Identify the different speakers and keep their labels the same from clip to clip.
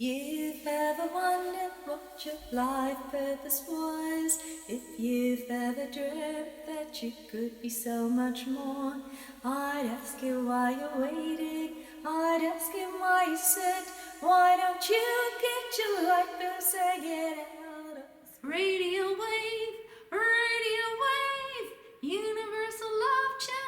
Speaker 1: You've ever wondered what your life purpose was? If you've ever dreamt that you could be so much more, I'd ask you why you're waiting. I'd ask you why you sit. Why don't you get your life bills and get out of this
Speaker 2: Radio wave, universal love channel.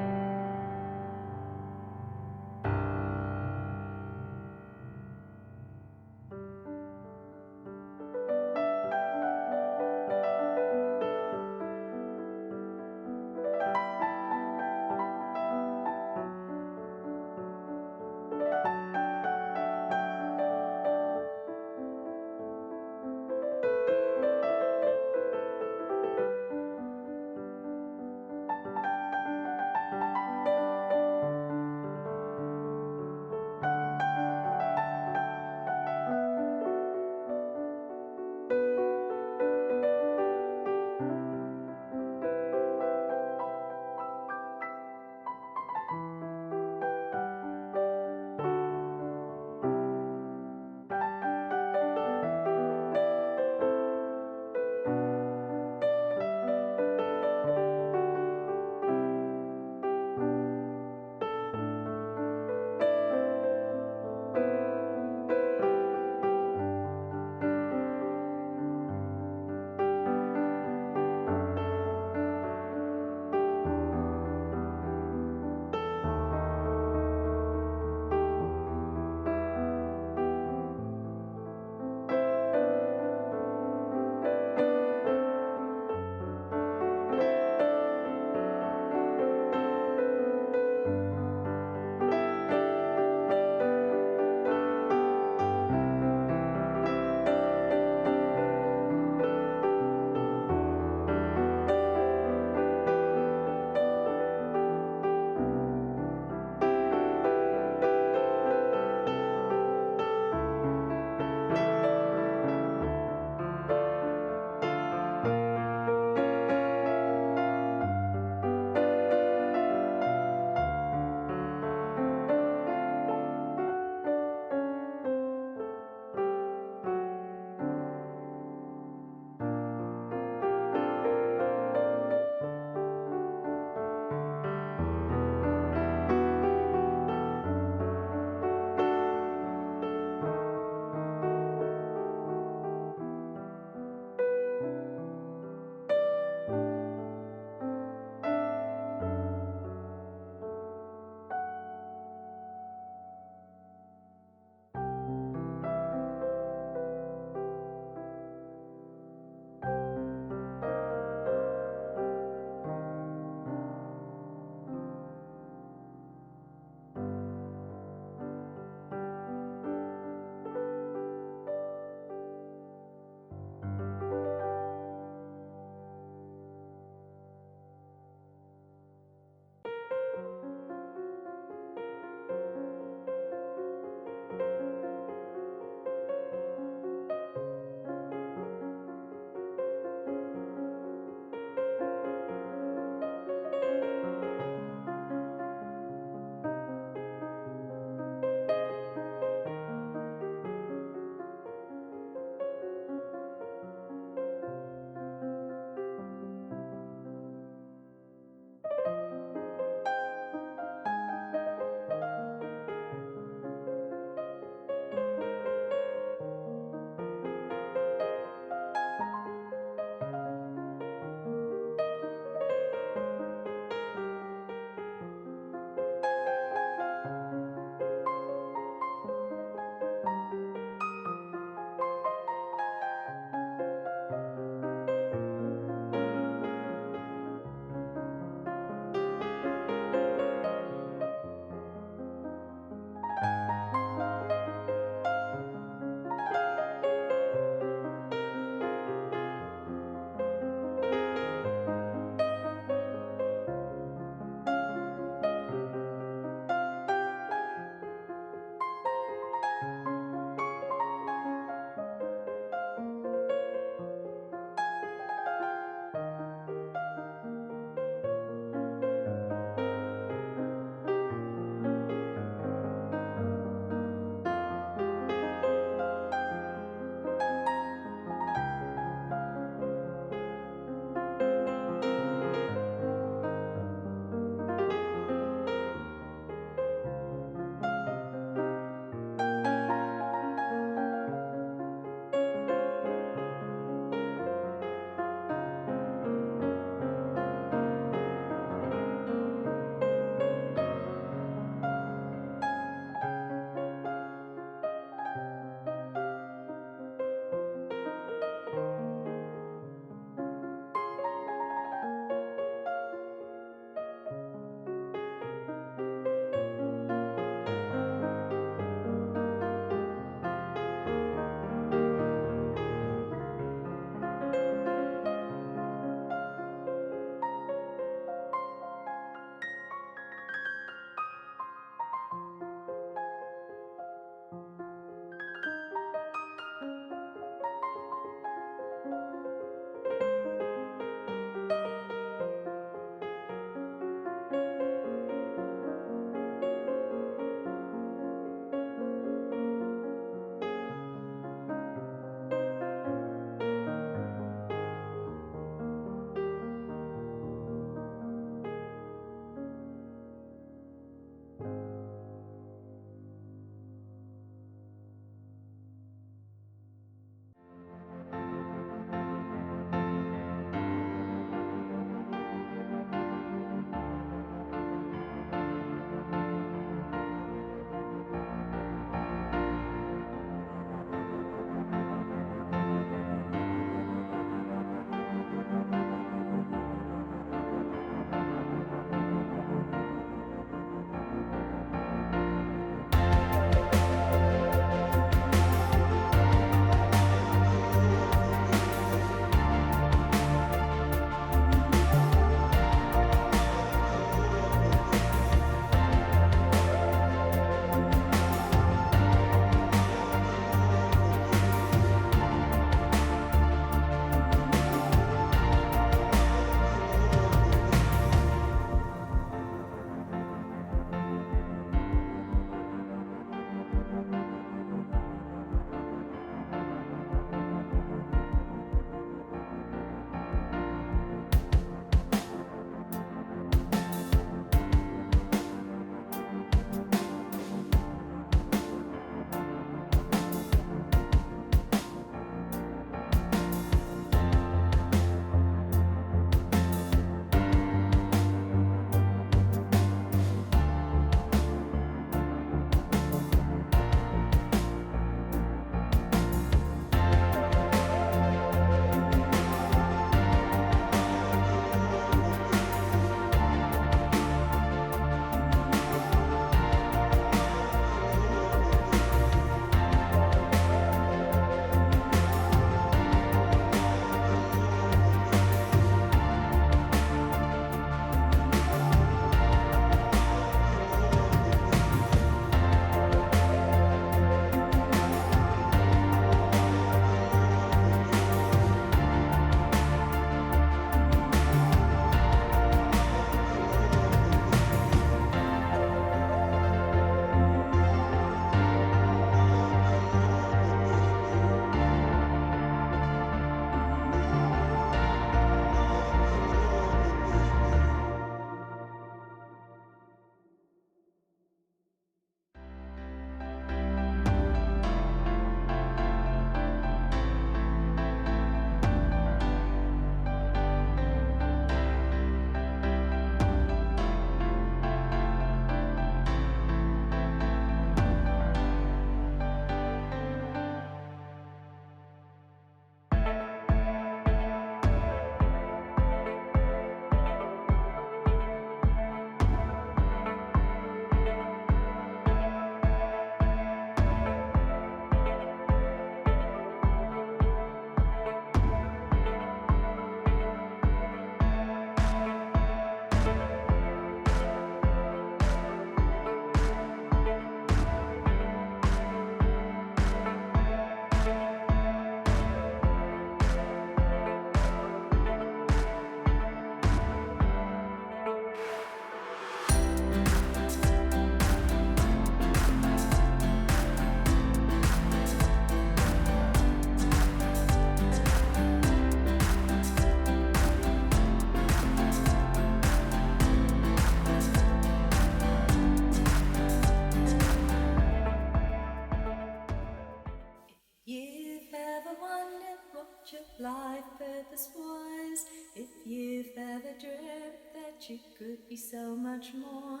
Speaker 1: furthest wise. If you've ever dreamt that you could be so much more,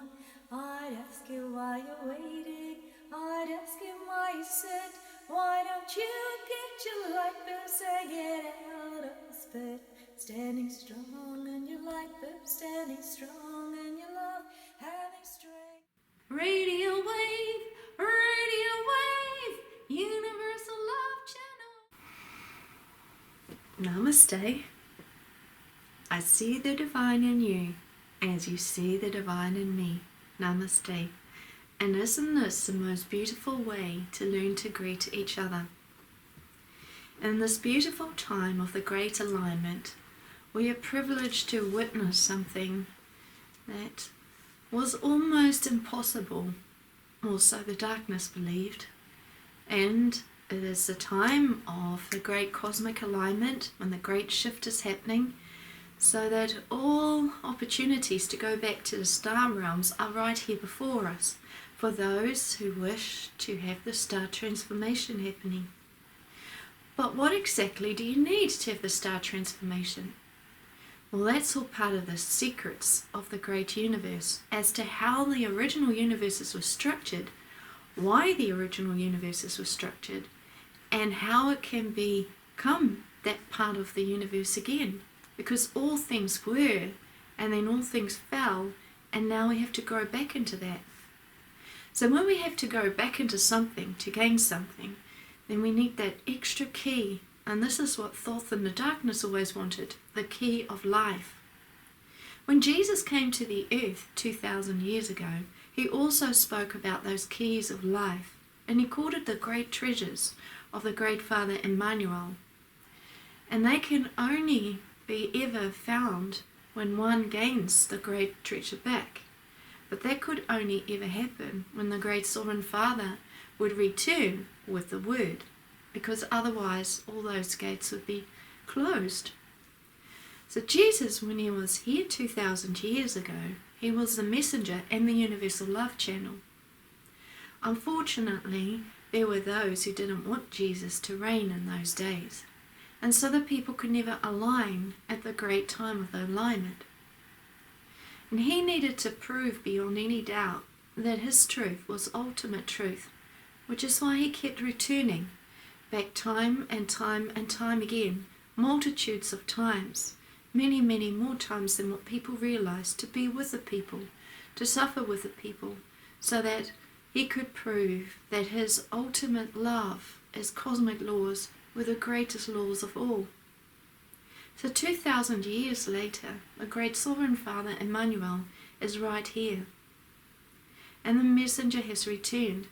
Speaker 1: I'd ask you why you're waiting. I'd ask you why you sit. Why don't you get your light bulbs and get out of the spit? Standing strong in your light bulb, standing strong in your love, having strength.
Speaker 2: Radio wave, universal love channel.
Speaker 3: Namaste. I see the divine in you as you see the divine in me. Namaste. And isn't this the most beautiful way to learn to greet each other? In this beautiful time of the Great Alignment, we are privileged to witness something that was almost impossible, or so the darkness believed. And it is the time of the great cosmic alignment when the great shift is happening, so that all opportunities to go back to the star realms are right here before us for those who wish to have the star transformation happening. But what exactly do you need to have the star transformation? Well, that's all part of the secrets of the great universe as to how the original universes were structured, why the original universes were structured, and how it can become that part of the universe again. Because all things were, and then all things fell, and now we have to go back into that. So when we have to go back into something to gain something, then we need that extra key. And this is what Thoth in the darkness always wanted, the key of life. When Jesus came to the earth 2,000 years ago, he also spoke about those keys of life, and he called it the great treasures of the great Father Emmanuel. And they can only be ever found when one gains the great treasure back. But that could only ever happen when the great Sovereign Father would return with the word, because otherwise all those gates would be closed. So Jesus, when he was here 2,000 years ago, he was the messenger and the universal love channel. Unfortunately, there were those who didn't want Jesus to reign in those days, and so the people could never align at the great time of the alignment. And he needed to prove beyond any doubt that his truth was ultimate truth, which is why he kept returning back time and time and time again, multitudes of times, many, many more times than what people realized, to be with the people, to suffer with the people, so that he could prove that his ultimate love, his cosmic laws, were the greatest laws of all. So 2,000 years later, the great Sovereign Father Emmanuel is right here. And the messenger has returned.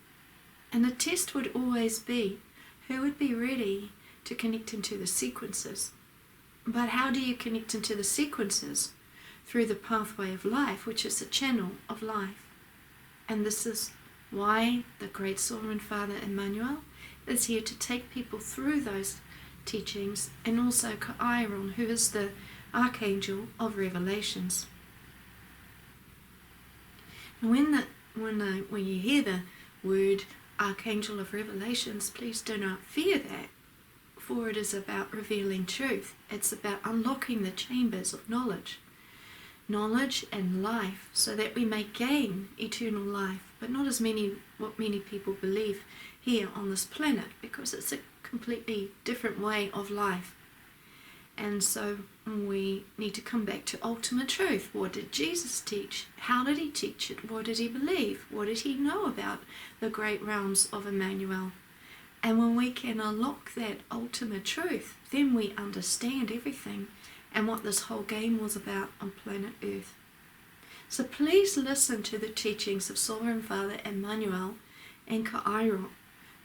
Speaker 3: And the test would always be, who would be ready to connect into the sequences? But how do you connect into the sequences? Through the pathway of life, which is the channel of life. And this is why the great Sovereign Father Emmanuel is here to take people through those teachings, and also CAEAYARON, who is the Archangel of Revelations. And when you hear the word Archangel of Revelations, please do not fear that, for it is about revealing truth. It's about unlocking the chambers of knowledge and life, so that we may gain eternal life, but not as what many people believe here on this planet, because it's a completely different way of life. And so we need to come back to ultimate truth. What did Jesus teach? How did he teach it? What did he believe? What did he know about the great realms of Emmanuel? And when we can unlock that ultimate truth, then we understand everything and what this whole game was about on planet Earth. So please listen to the teachings of Sovereign Father Emmanuel and CAEAYARON,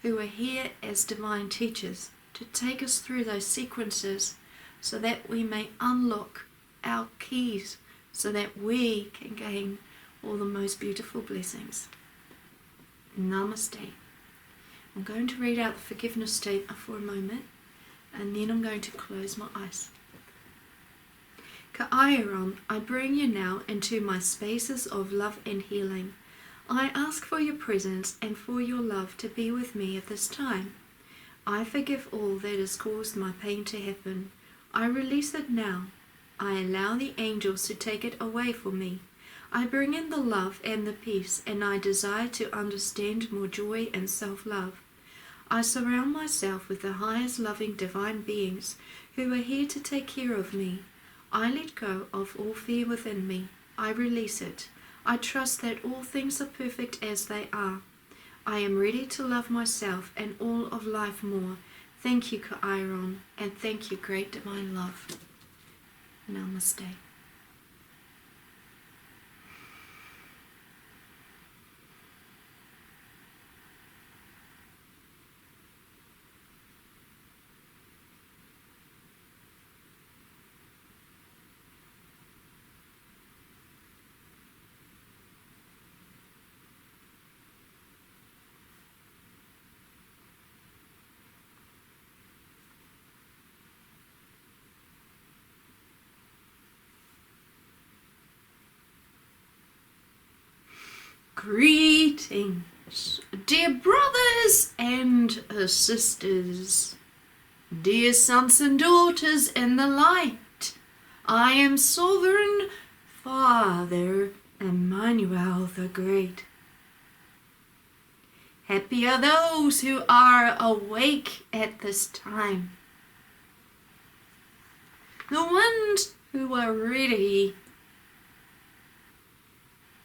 Speaker 3: who are here as divine teachers to take us through those sequences, so that we may unlock our keys, so that we can gain all the most beautiful blessings. Namaste. I'm going to read out the forgiveness statement for a moment, and then I'm going to close my eyes. CAEAYARON, I bring you now into my spaces of love and healing. I ask for your presence and for your love to be with me at this time. I forgive all that has caused my pain to happen. I release it now. I allow the angels to take it away for me. I bring in the love and the peace, and I desire to understand more joy and self-love. I surround myself with the highest loving divine beings who are here to take care of me. I let go of all fear within me. I release it. I trust that all things are perfect as they are. I am ready to love myself and all of life more. Thank you, CAEAYARON, and thank you, Great Divine Love. Namaste. Greetings, dear brothers and sisters, dear sons and daughters in the light. I am Sovereign Father Emmanuel the Great. Happy are those who are awake at this time, the ones who are ready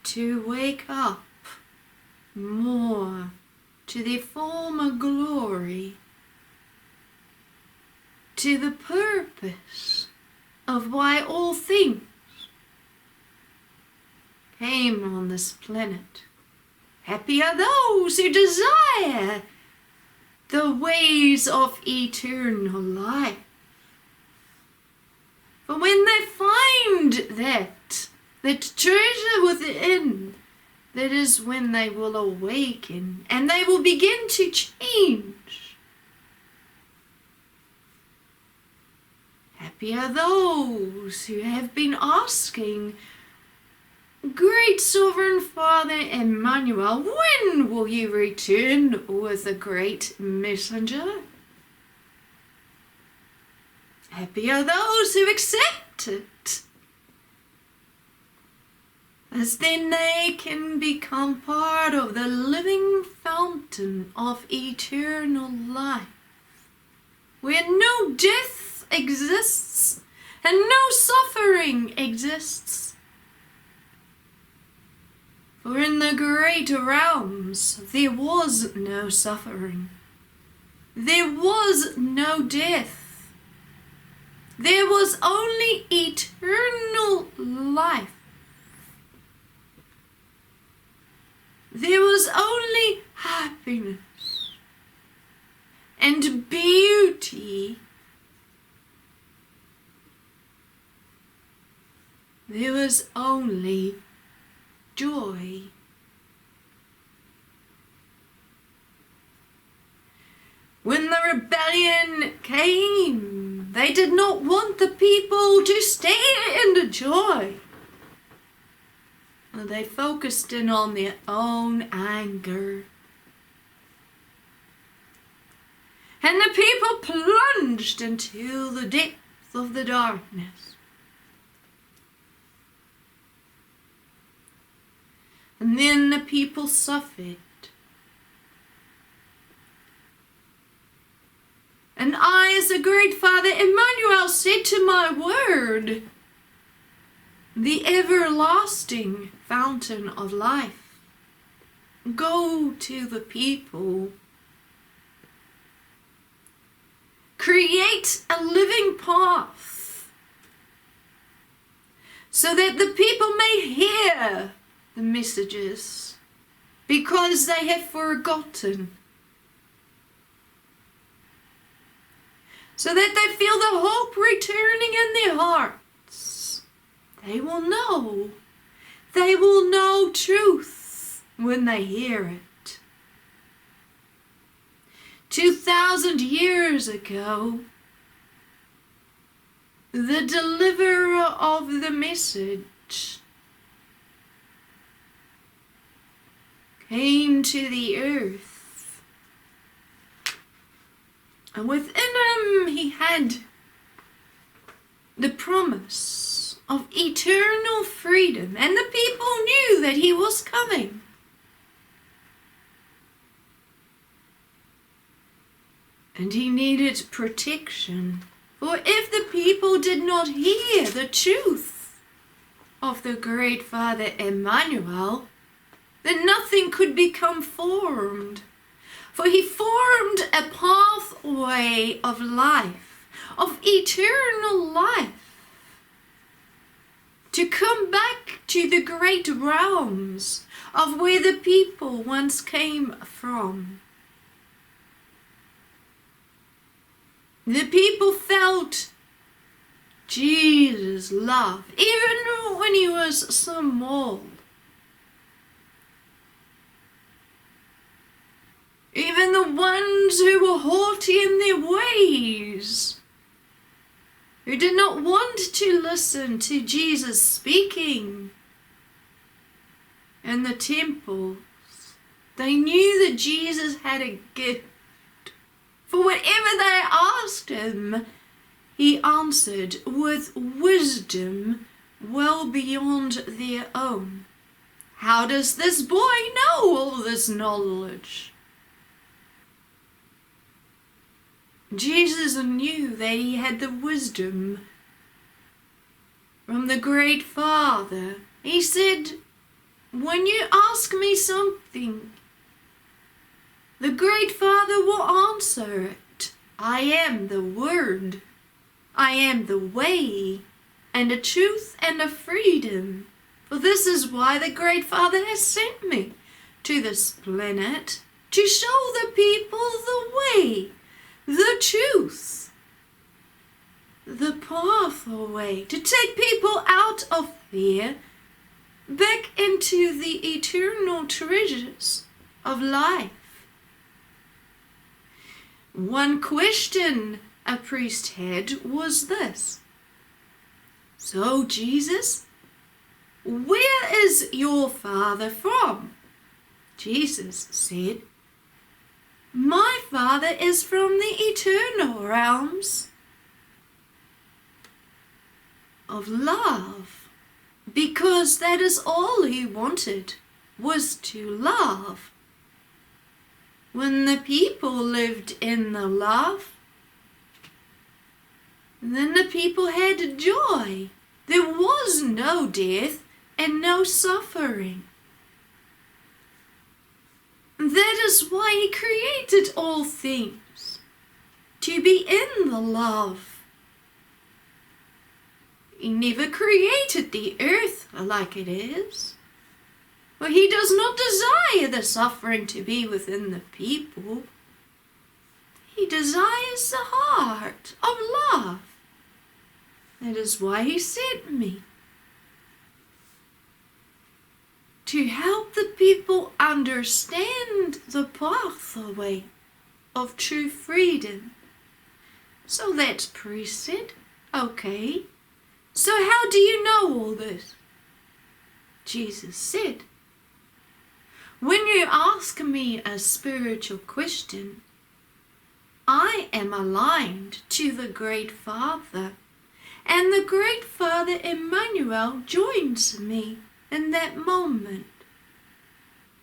Speaker 3: to wake up more to their former glory, to the purpose of why all things came on this planet. Happy are those who desire the ways of eternal life. For when they find that treasure within, that is when they will awaken and they will begin to change. Happy are those who have been asking, Great Sovereign Father Emmanuel, when will you return with a great messenger? Happy are those who accept it, as then they can become part of the living fountain of eternal life, where no death exists and no suffering exists. For in the great realms there was no suffering, there was no death, there was only eternal life. There was only happiness and beauty. There was only joy. When the rebellion came, they did not want the people to stay in the joy. They focused in on their own anger. And the people plunged into the depths of the darkness. And then the people suffered. And I, as the Great Father Emmanuel, said to my word, the everlasting fountain of life, go to the people. Create a living path so that the people may hear the messages because they have forgotten. So that they feel the hope returning in their hearts. They will know. They will know truth when they hear it. 2,000 years ago, the deliverer of the message came to the earth. And within him he had the promise of eternal freedom, and the people knew that he was coming. And he needed protection, for if the people did not hear the truth of the Great Father Emmanuel, then nothing could become formed. For he formed a pathway of life, of eternal life, to come back to the great realms of where the people once came from. The people felt Jesus' love, even when he was small. Even the ones who were haughty in their ways, who did not want to listen to Jesus speaking in the temples, they knew that Jesus had a gift. For whatever they asked him, he answered with wisdom well beyond their own. How does this boy know all this knowledge? Jesus knew that he had the wisdom from the Great Father. He said, when you ask me something, the Great Father will answer it. I am the Word. I am the way, and the truth, and the freedom. For this is why the Great Father has sent me to this planet, to show the people the way, the truth, the pathway, to take people out of fear, back into the eternal treasures of life. One question a priest had was this: so Jesus, where is your Father from? Jesus said, my Father is from the eternal realms of love, because that is all he wanted, was to love. When the people lived in the love, then the people had joy. There was no death and no suffering. That is why he created all things, to be in the love. He never created the earth like it is. For he does not desire the suffering to be within the people. He desires the heart of love. That is why he sent me. To help the people understand the pathway of true freedom. So that priest said, okay, so how do you know all this? Jesus said, when you ask me a spiritual question, I am aligned to the Great Father, and the Great Father Emmanuel joins me in that moment.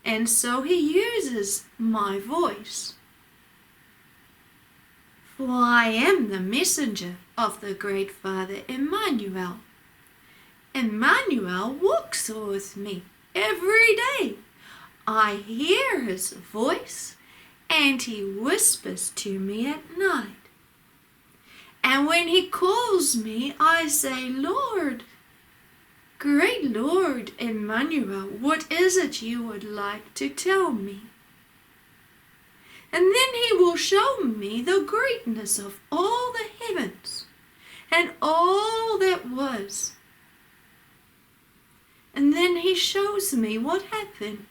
Speaker 3: And so he uses my voice. For I am the messenger of the Great Father Emmanuel. Emmanuel walks with me every day. I hear his voice, and he whispers to me at night. And when he calls me, I say, Lord, great Lord Emmanuel, what is it you would like to tell me? And then he will show me the greatness of all the heavens and all that was. And then he shows me what happened.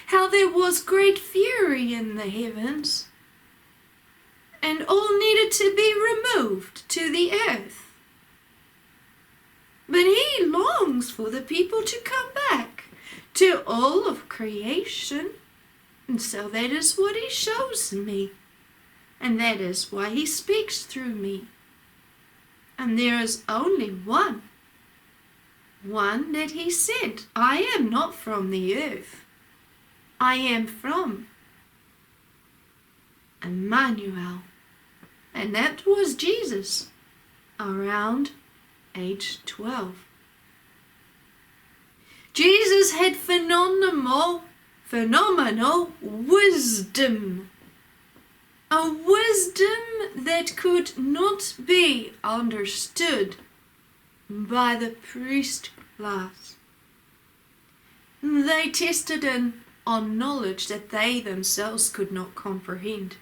Speaker 3: How there was great fury in the heavens, and all needed to be removed to the earth. But he longs for the people to come back to all of creation, and so that is what he shows me, and that is why he speaks through me. and there is only one that he said, I am not from the earth. I am from Emmanuel. And that was Jesus, around age 12. Jesus had phenomenal wisdom. A wisdom that could not be understood by the priest class. They tested on knowledge that they themselves could not comprehend.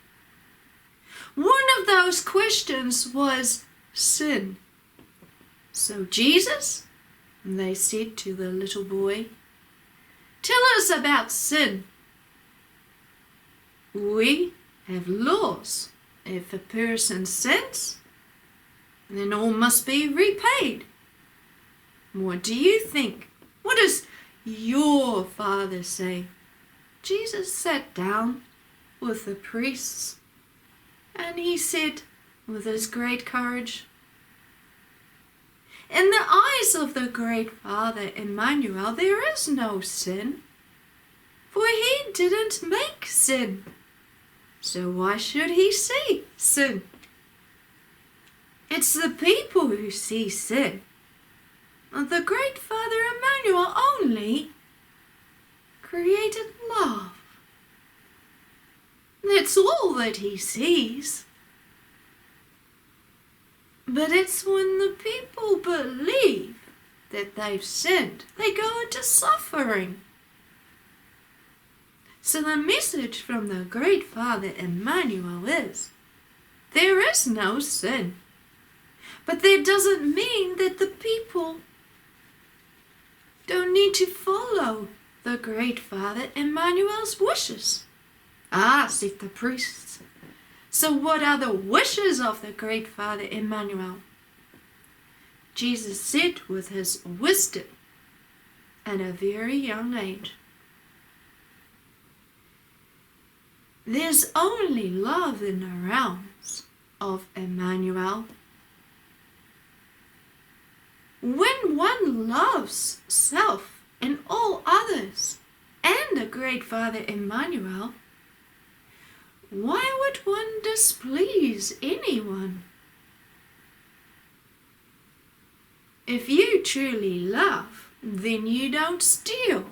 Speaker 3: One of those questions was sin. So Jesus, they said to the little boy, tell us about sin. We have laws. If a person sins, then all must be repaid. What do you think? What does your father say? Jesus sat down with the priests and he said with his great courage, in the eyes of the great Father Emmanuel, there is no sin, for he didn't make sin. So why should he see sin? It's the people who see sin. The great Father Emmanuel only created love. That's all that he sees. But it's when the people believe that they've sinned, they go into suffering. So the message from the great Father Emmanuel is, there is no sin. But that doesn't mean that the people don't need to follow the great Father Emmanuel's wishes. Ah, said the priests. So what are the wishes of the great Father Emmanuel? Jesus said with his wisdom at a very young age, there's only love in the realms of Emmanuel. When one loves self and all others and the great Father Emmanuel, why would one displease anyone? If you truly love, then you don't steal.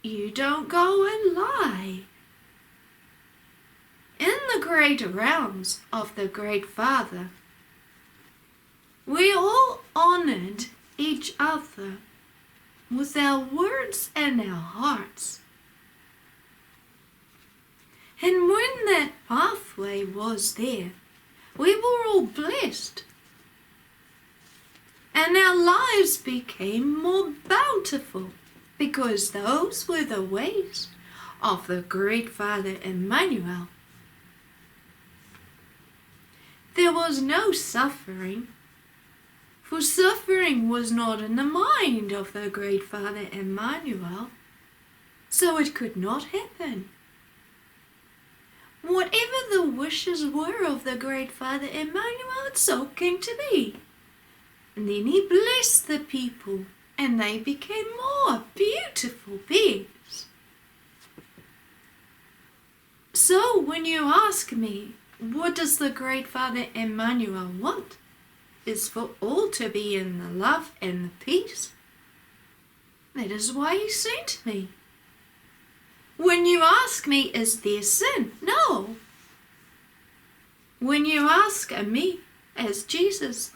Speaker 3: You don't go and lie. In the great realms of the great Father, we all honored each other with our words and our hearts. And when that pathway was there, we were all blessed. And our lives became more bountiful because those were the ways of the great Father Emmanuel. There was no suffering, for suffering was not in the mind of the great Father Emmanuel, so it could not happen. Whatever the wishes were of the great Father Emmanuel, it so came to be. And then he blessed the people, and they became more beautiful beings. So when you ask me, what does the great Father Emmanuel want? Is for all to be in the love and the peace. That is why he sent me. When you ask me, is there sin? No. When you ask me, as Jesus,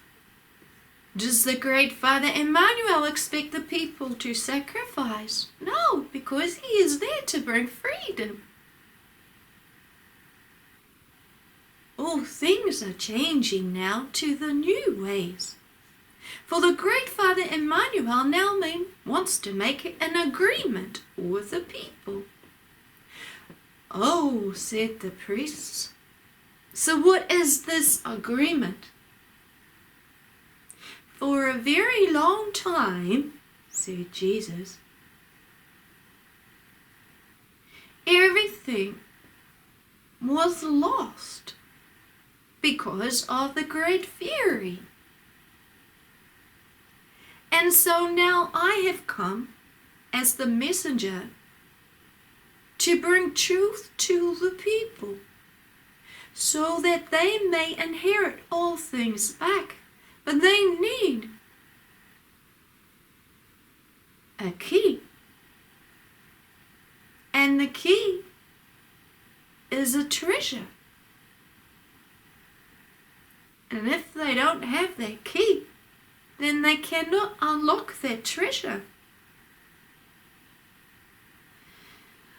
Speaker 3: does the great Father Emmanuel expect the people to sacrifice? No, because he is there to bring freedom. All things are changing now to the new ways. For the great Father Emmanuel now wants to make an agreement with the people. Oh, said the priests, so what is this agreement? For a very long time, said Jesus, everything was lost because of the great fury. And so now I have come as the messenger to bring truth to the people, so that they may inherit all things back. But they need a key. And the key is a treasure. And if they don't have their key, then they cannot unlock their treasure.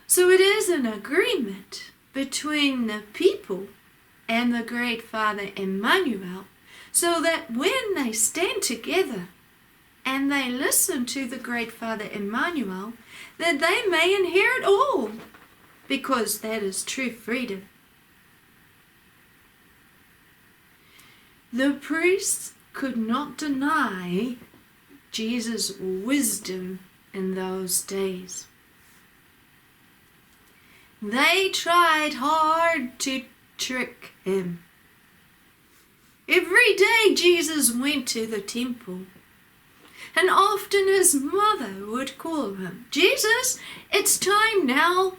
Speaker 3: So it is an agreement between the people and the Great Father Emmanuel, so that when they stand together and they listen to the Great Father Emmanuel, that they may inherit all, because that is true freedom. The priests could not deny Jesus' wisdom in those days. They tried hard to trick him. Every day Jesus went to the temple, and often his mother would call him, "Jesus, it's time now.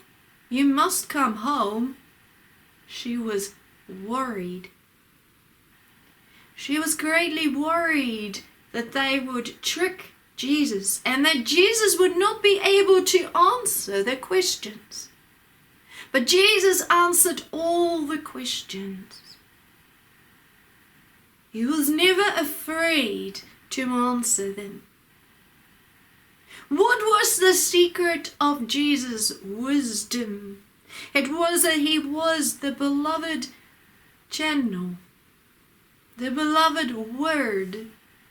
Speaker 3: You must come home." She was worried. She was greatly worried that they would trick Jesus and that Jesus would not be able to answer their questions. But Jesus answered all the questions. He was never afraid to answer them. What was the secret of Jesus' wisdom? It was that he was the beloved channel, the beloved word,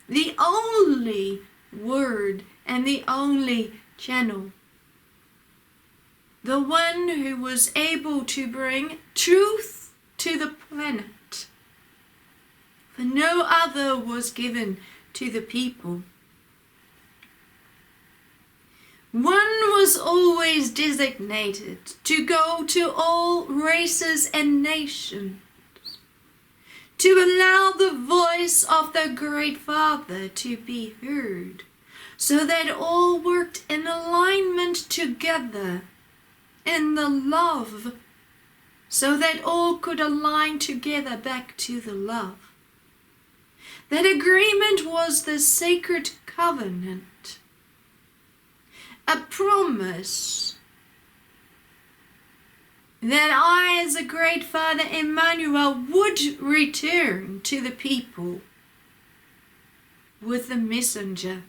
Speaker 3: the only word and the only channel. The one who was able to bring truth to the planet. For no other was given to the people. One was always designated to go to all races and nations, to allow the voice of the Great Father to be heard, so that all worked in alignment together in the love, so that all could align together back to the love. That agreement was the sacred covenant, a promise that I, as a Great Father Emmanuel, would return to the people with the messenger.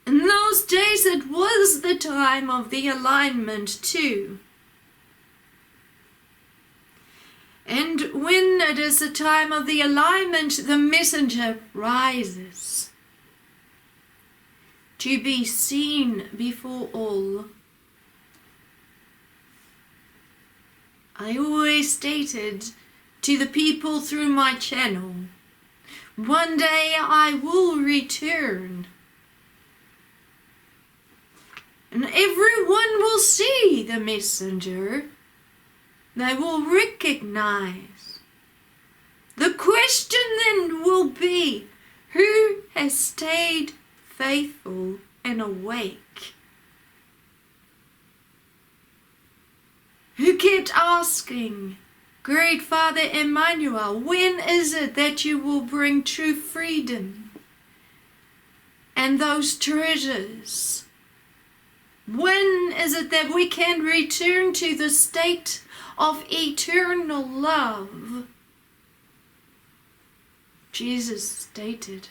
Speaker 3: In those days it was the time of the alignment too. And when it is the time of the alignment, the messenger rises to be seen before all. I always stated to the people through my channel, one day I will return. And everyone will see the messenger. They will recognize. The question then will be, who has stayed faithful and awake? Who kept asking, Great Father Emmanuel, when is it that you will bring true freedom and those treasures? When is it that we can return to the state of eternal love? Jesus stated,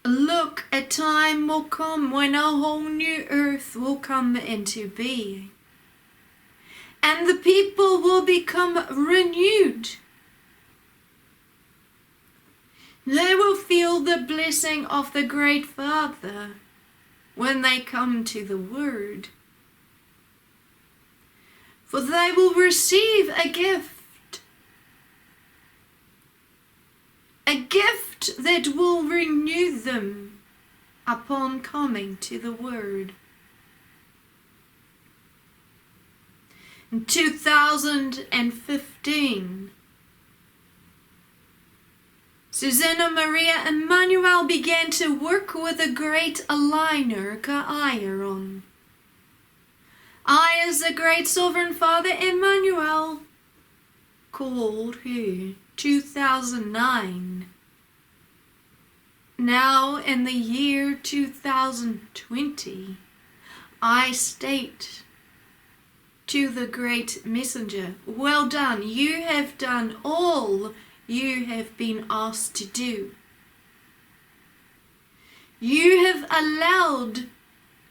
Speaker 3: look, a time will come when a whole new earth will come into being, and the people will become renewed. They will feel the blessing of the Great Father when they come to the Word. For they will receive a gift that will renew them upon coming to the Word. In 2015, Suzanna Maria Emmanuel began to work with the great aligner CAEAYARON. I, as the great Sovereign Father Emmanuel, called her 2009. Now in the year 2020, I state to the great messenger, well done, you have done all you have been asked to do. You have allowed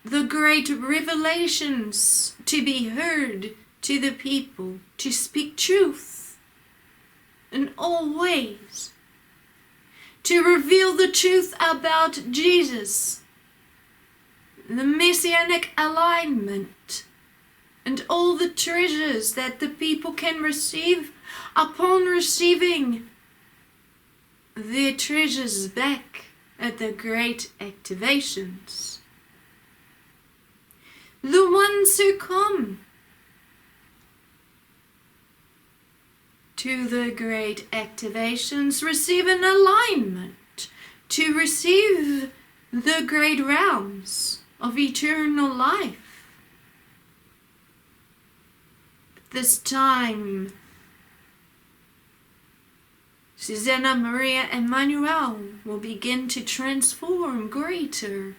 Speaker 3: the great revelations to be heard to the people, to speak truth in all ways, to reveal the truth about Jesus, the Messianic alignment, and all the treasures that the people can receive upon receiving their treasures back at the great activations. The ones who come to the great activations receive an alignment to receive the great realms of eternal life. This time, Suzanna Maria Emmanuel will begin to transform greater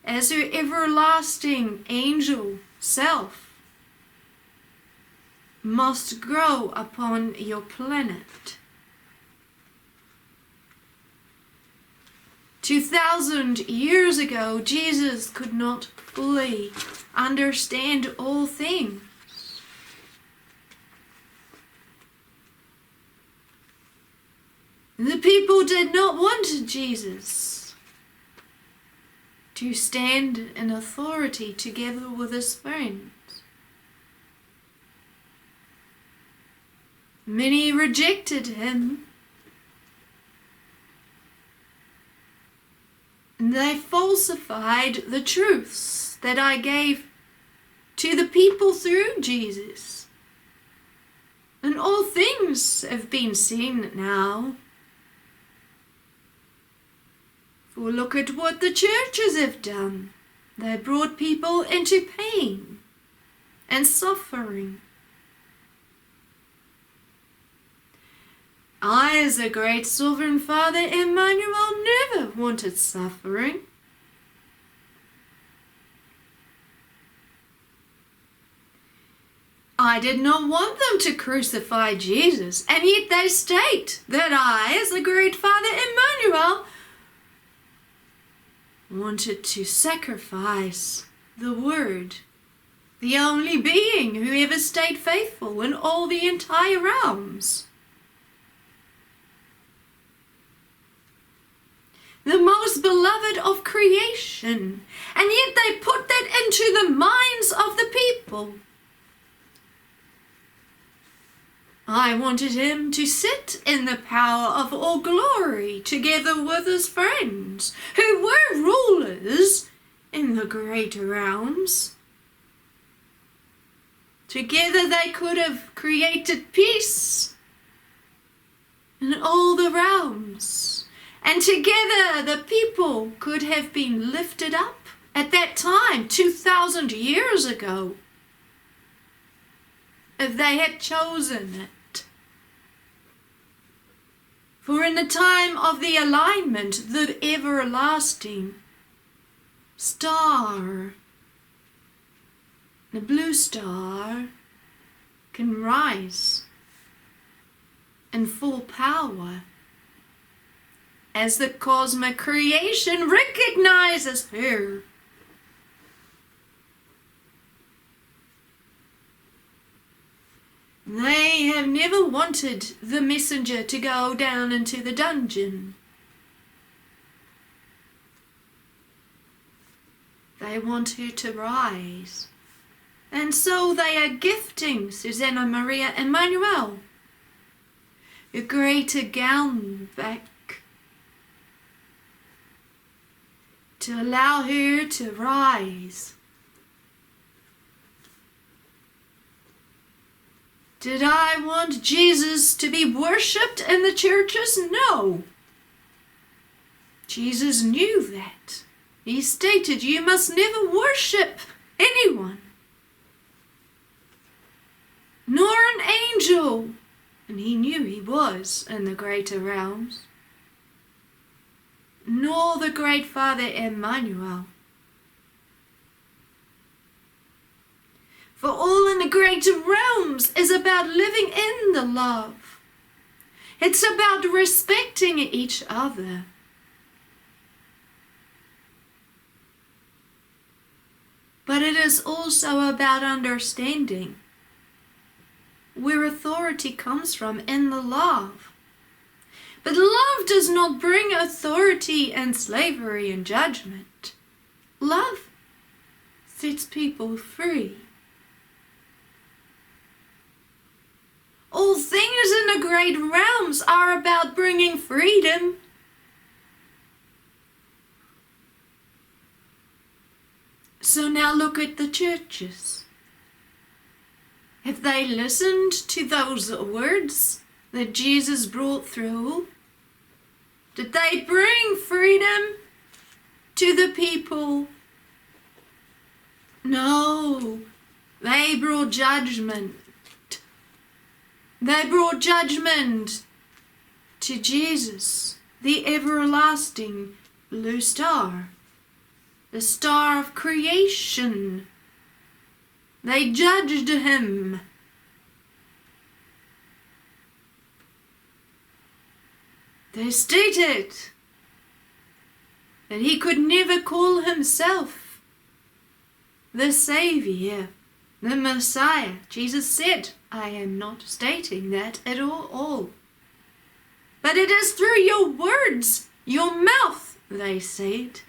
Speaker 3: as her everlasting angel self must grow upon your planet. 2,000 years ago, Jesus could not fully understand all things. The people did not want Jesus to stand in authority together with his friends. Many rejected him, and they falsified the truths that I gave to the people through Jesus. And all things have been seen now. For look at what the churches have done. They brought people into pain and suffering. I, as a great Sovereign Father Emmanuel, never wanted suffering. I did not want them to crucify Jesus, and yet they state that I, as the great Father Emmanuel, wanted to sacrifice the Word, the only being who ever stayed faithful in all the entire realms. The most beloved of creation, and yet they put that into the minds of the people. I wanted him to sit in the power of all glory together with his friends, who were rulers in the great realms. Together they could have created peace in all the realms. And together the people could have been lifted up at that time, 2,000 years ago, if they had chosen it. For in the time of the alignment, the everlasting star, the blue star, can rise in full power as the cosmic creation recognizes her. They have never wanted the messenger to go down into the dungeon. They want her to rise. And so they are gifting Suzanna Maria Emmanuel a greater gown back to allow her to rise Did I want Jesus to be worshipped in the churches? No. Jesus knew that. He stated, you must never worship anyone, nor an angel. And he knew he was in the greater realms, nor the great Father Emmanuel. For all in the greater realms is about living in the love. It's about respecting each other. But it is also about understanding where authority comes from in the love. But love does not bring authority and slavery and judgment. Love sets people free. All things in the great realms are about bringing freedom. So now look at the churches. Have they listened to those words that Jesus brought through? Did they bring freedom to the people? No, they brought judgment. They brought judgment to Jesus, the everlasting blue star, the star of creation. They judged him. They stated that he could never call himself the Savior, the Messiah. Jesus said, I am not stating that at all. But it is through your words, your mouth, they said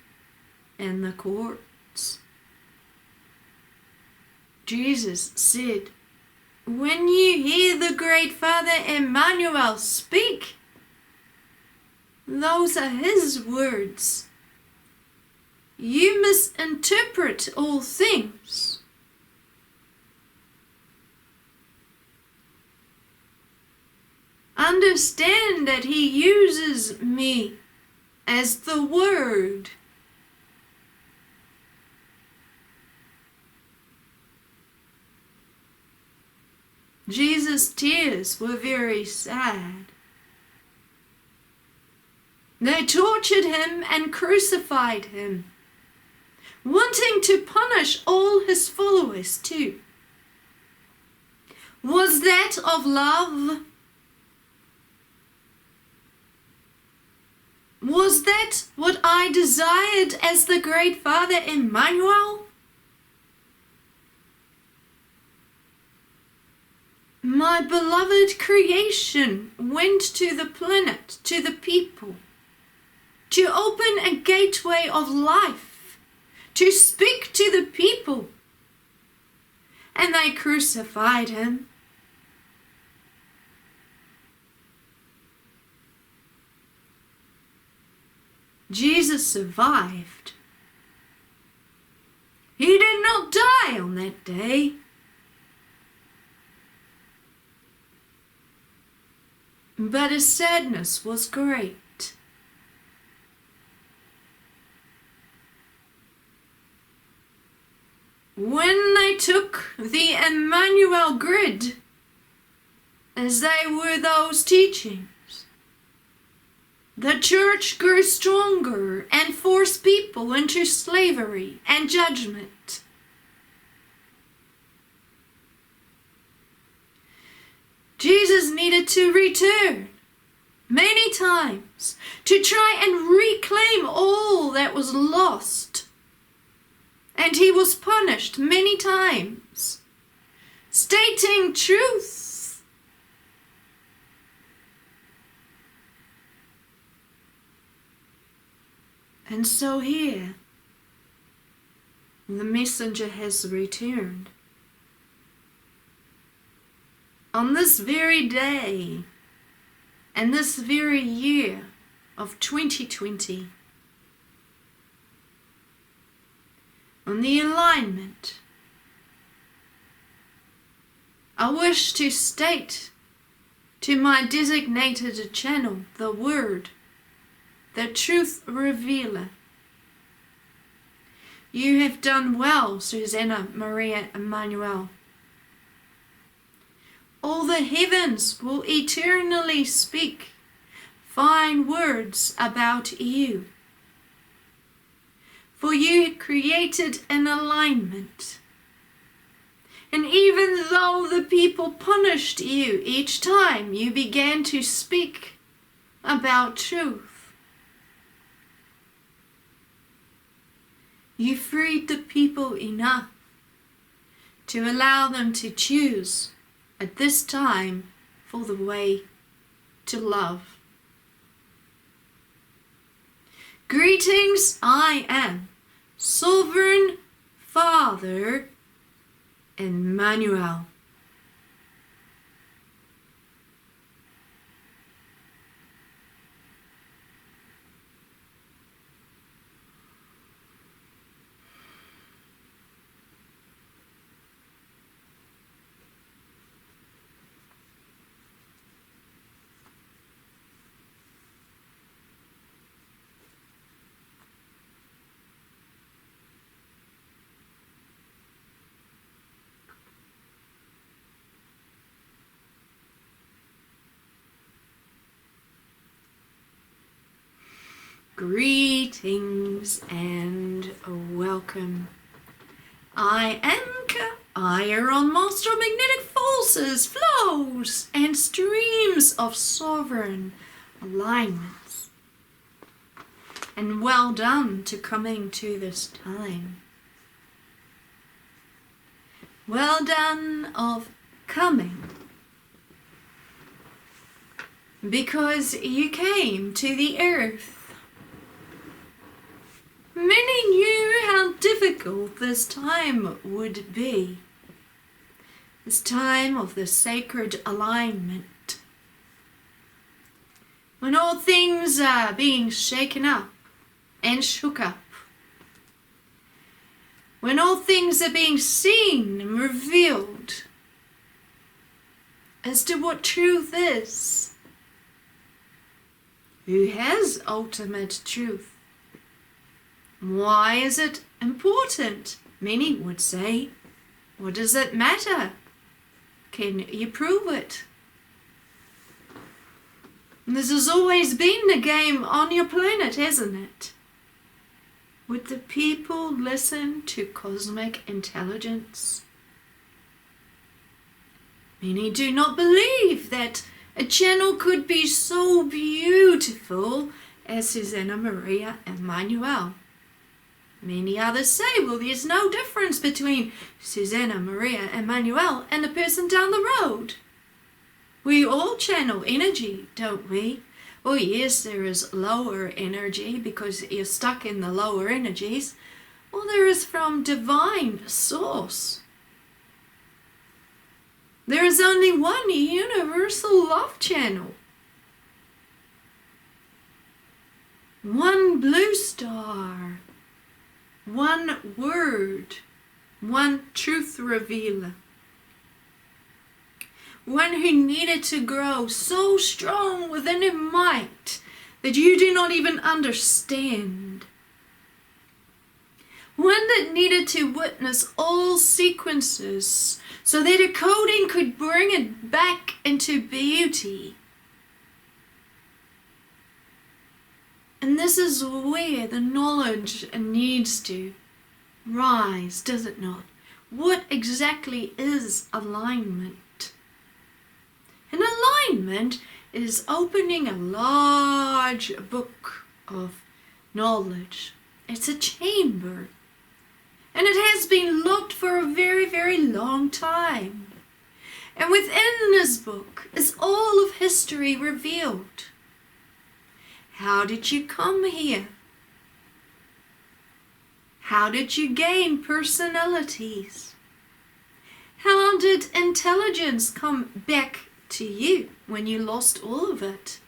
Speaker 3: in the courts. Jesus said, when you hear the great Father Emmanuel speak, those are his words. You misinterpret all things. Understand that he uses me as the Word. Jesus' tears were very sad. They tortured him and crucified him, wanting to punish all his followers too. Was that of love? Was that what I desired as the great Father Emmanuel? My beloved creation went to the planet, to the people, to open a gateway of life, to speak to the people. And they crucified him. Jesus survived. He did not die on that day. But his sadness was great. When they took the Emmanuel grid, as they were those teachings, the church grew stronger and forced people into slavery and judgment. Jesus needed to return many times to try and reclaim all that was lost. And he was punished many times, stating truth. And so here, the messenger has returned. On this very day and this very year of 2020, on the alignment I wish to state to my designated channel the word, the truth revealer. You have done well, Suzanna Maria Emmanuel. All the heavens will eternally speak fine words about you. For you created an alignment. And even though the people punished you each time you began to speak about truth, you freed the people enough to allow them to choose at this time for the way to love. Greetings, I am Sovereign Father Emmanuel. Greetings and welcome. I am CAEAYARON, Master of Magnetic Forces, flows and streams of sovereign alignments. And well done to coming to this time. Well done of coming. Because you came to the earth. Many knew how difficult this time would be. This time of the sacred alignment. When all things are being shaken up and shook up. When all things are being seen and revealed as to what truth is. Who has ultimate truth? Why is it important? Many would say, what does it matter? Can you prove it? And this has always been the game on your planet, hasn't it? Would the people listen to cosmic intelligence? Many do not believe that a channel could be so beautiful as Suzanna Maria Emmanuel. Many others say, well, there's no difference between Suzanna Maria Emmanuel and the person down the road. We all channel energy, don't we? Oh yes, there is lower energy because you're stuck in the lower energies. Or there is from divine source. There is only one universal love channel. One blue star. One word, one truth revealer. One who needed to grow so strong within her might that you do not even understand. One that needed to witness all sequences so that her coding could bring it back into beauty. And this is where the knowledge needs to rise, does it not? What exactly is alignment? An alignment is opening a large book of knowledge. It's a chamber. And it has been locked for a very, very long time. And within this book is all of history revealed. How did you come here? How did you gain personalities? How did intelligence come back to you when you lost all of it?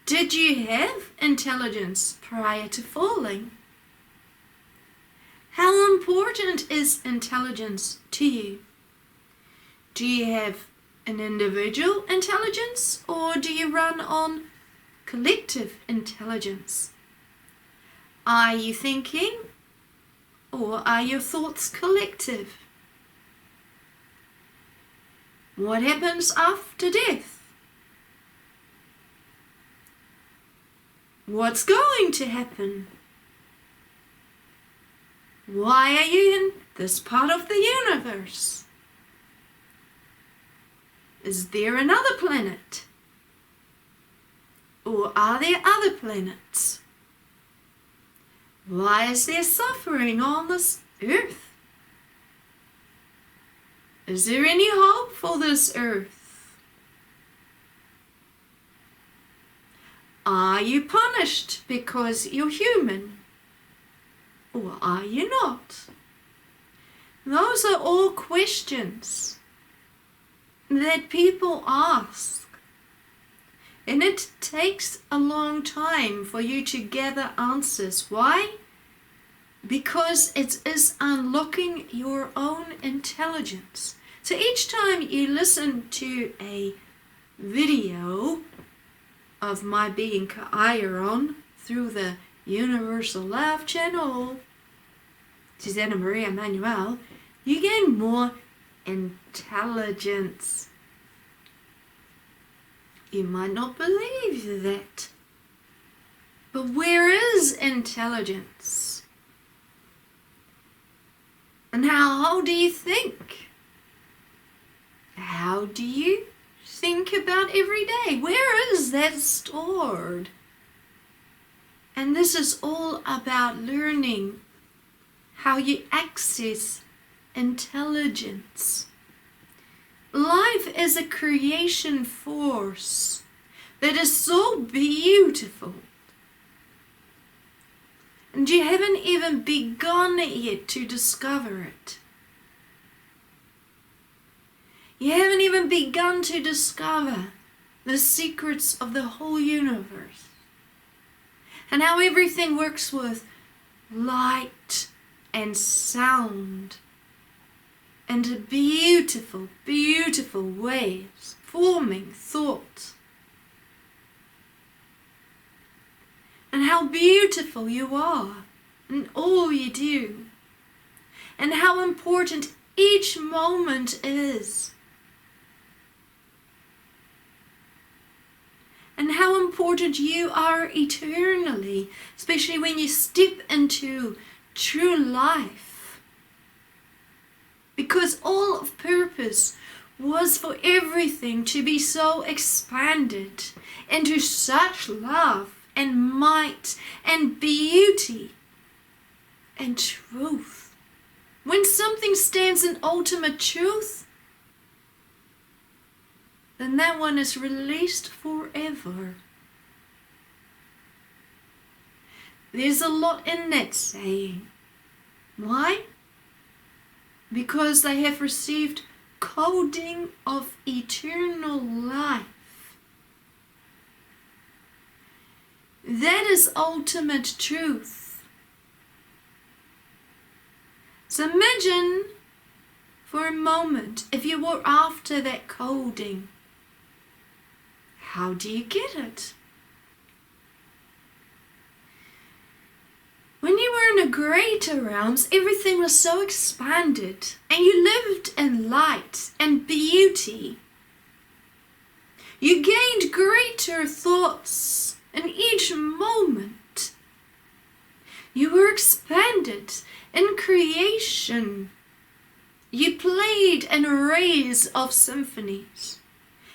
Speaker 3: Did you have intelligence prior to falling? How important is intelligence to you? Do you have an individual intelligence, or do you run on collective intelligence? Are you thinking, or are your thoughts collective? What happens after death? What's going to happen? Why are you in this part of the universe? Is there another planet? Or are there other planets? Why is there suffering on this earth? Is there any hope for this earth? Are you punished because you're human? Or are you not? Those are all questions that people ask. And it takes a long time for you to gather answers. Why? Because it is unlocking your own intelligence. So each time you listen to a video of my being CAEAYARON through the Universal Love channel, Suzanna Maria Emmanuel, you gain more intelligence. You might not believe that. But where is intelligence? And how do you think? How do you think about every day? Where is that stored? And this is all about learning how you access intelligence. Life is a creation force that is so beautiful. And you haven't even begun yet to discover it. You haven't even begun to discover the secrets of the whole universe. And how everything works with light and sound. And beautiful, beautiful ways, forming thought. And how beautiful you are in all you do. And how important each moment is. And how important you are eternally, especially when you step into true life. Because all of purpose was for everything to be so expanded into such love and might and beauty and truth. When something stands in ultimate truth, then that one is released forever. There's a lot in that saying. Why? Because they have received coding of eternal life. That is ultimate truth. So imagine for a moment if you were after that coding. How do you get it? When you were in the greater realms, everything was so expanded, and you lived in light and beauty. You gained greater thoughts in each moment. You were expanded in creation. You played in arrays of symphonies,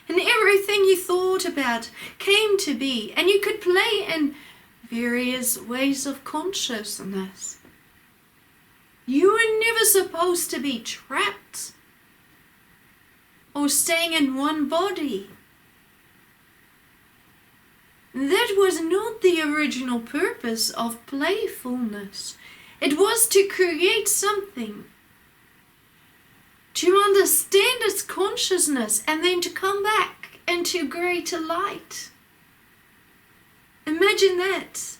Speaker 3: and everything you thought about came to be, and you could play in various ways of consciousness. You were never supposed to be trapped or staying in one body. That was not the original purpose of playfulness. It was to create something, to understand its consciousness, and then to come back into greater light. Imagine that,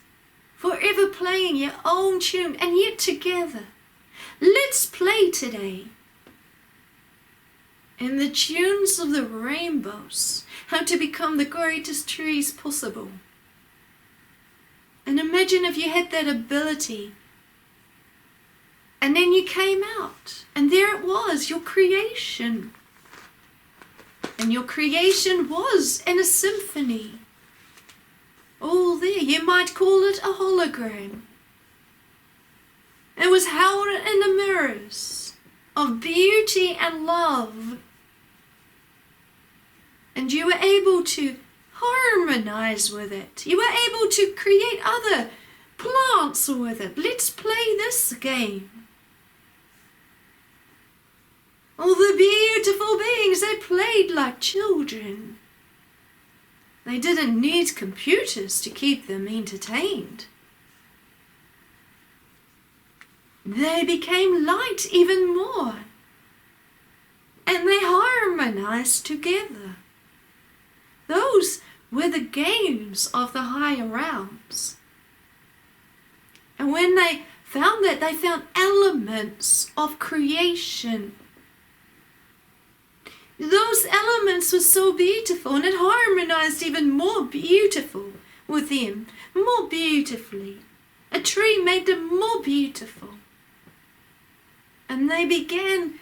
Speaker 3: forever playing your own tune, and yet together. Let's play today. and the tunes of the rainbows, how to become the greatest trees possible. And imagine if you had that ability, and then you came out, and there it was, your creation. And your creation was in a symphony. All there, you might call it a hologram. It was held in the mirrors of beauty and love. And you were able to harmonize with it. You were able to create other plants with it. Let's play this game. All the beautiful beings, they played like children. They didn't need computers to keep them entertained. They became light even more, and they harmonized together. Those were the games of the higher realms. And when they found that, they found elements of creation. Those elements were so beautiful, and it harmonized even more beautiful with them, more beautifully. A tree made them more beautiful. And they began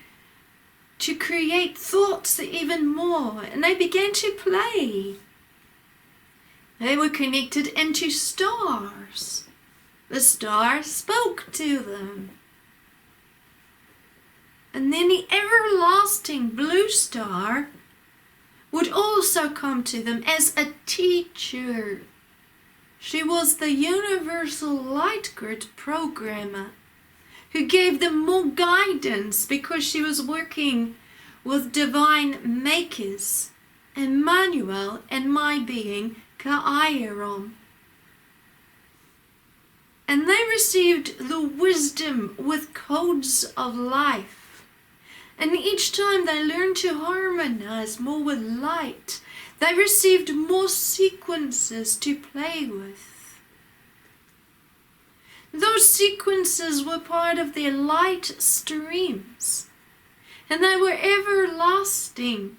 Speaker 3: to create thoughts even more, and they began to play. They were connected into stars. The stars spoke to them. And then the everlasting blue star would also come to them as a teacher. She was the universal light grid programmer who gave them more guidance because she was working with divine makers, Emmanuel and my being, CAEAYARON. And they received the wisdom with codes of life. And each time they learned to harmonize more with light, they received more sequences to play with. Those sequences were part of their light streams, and they were everlasting.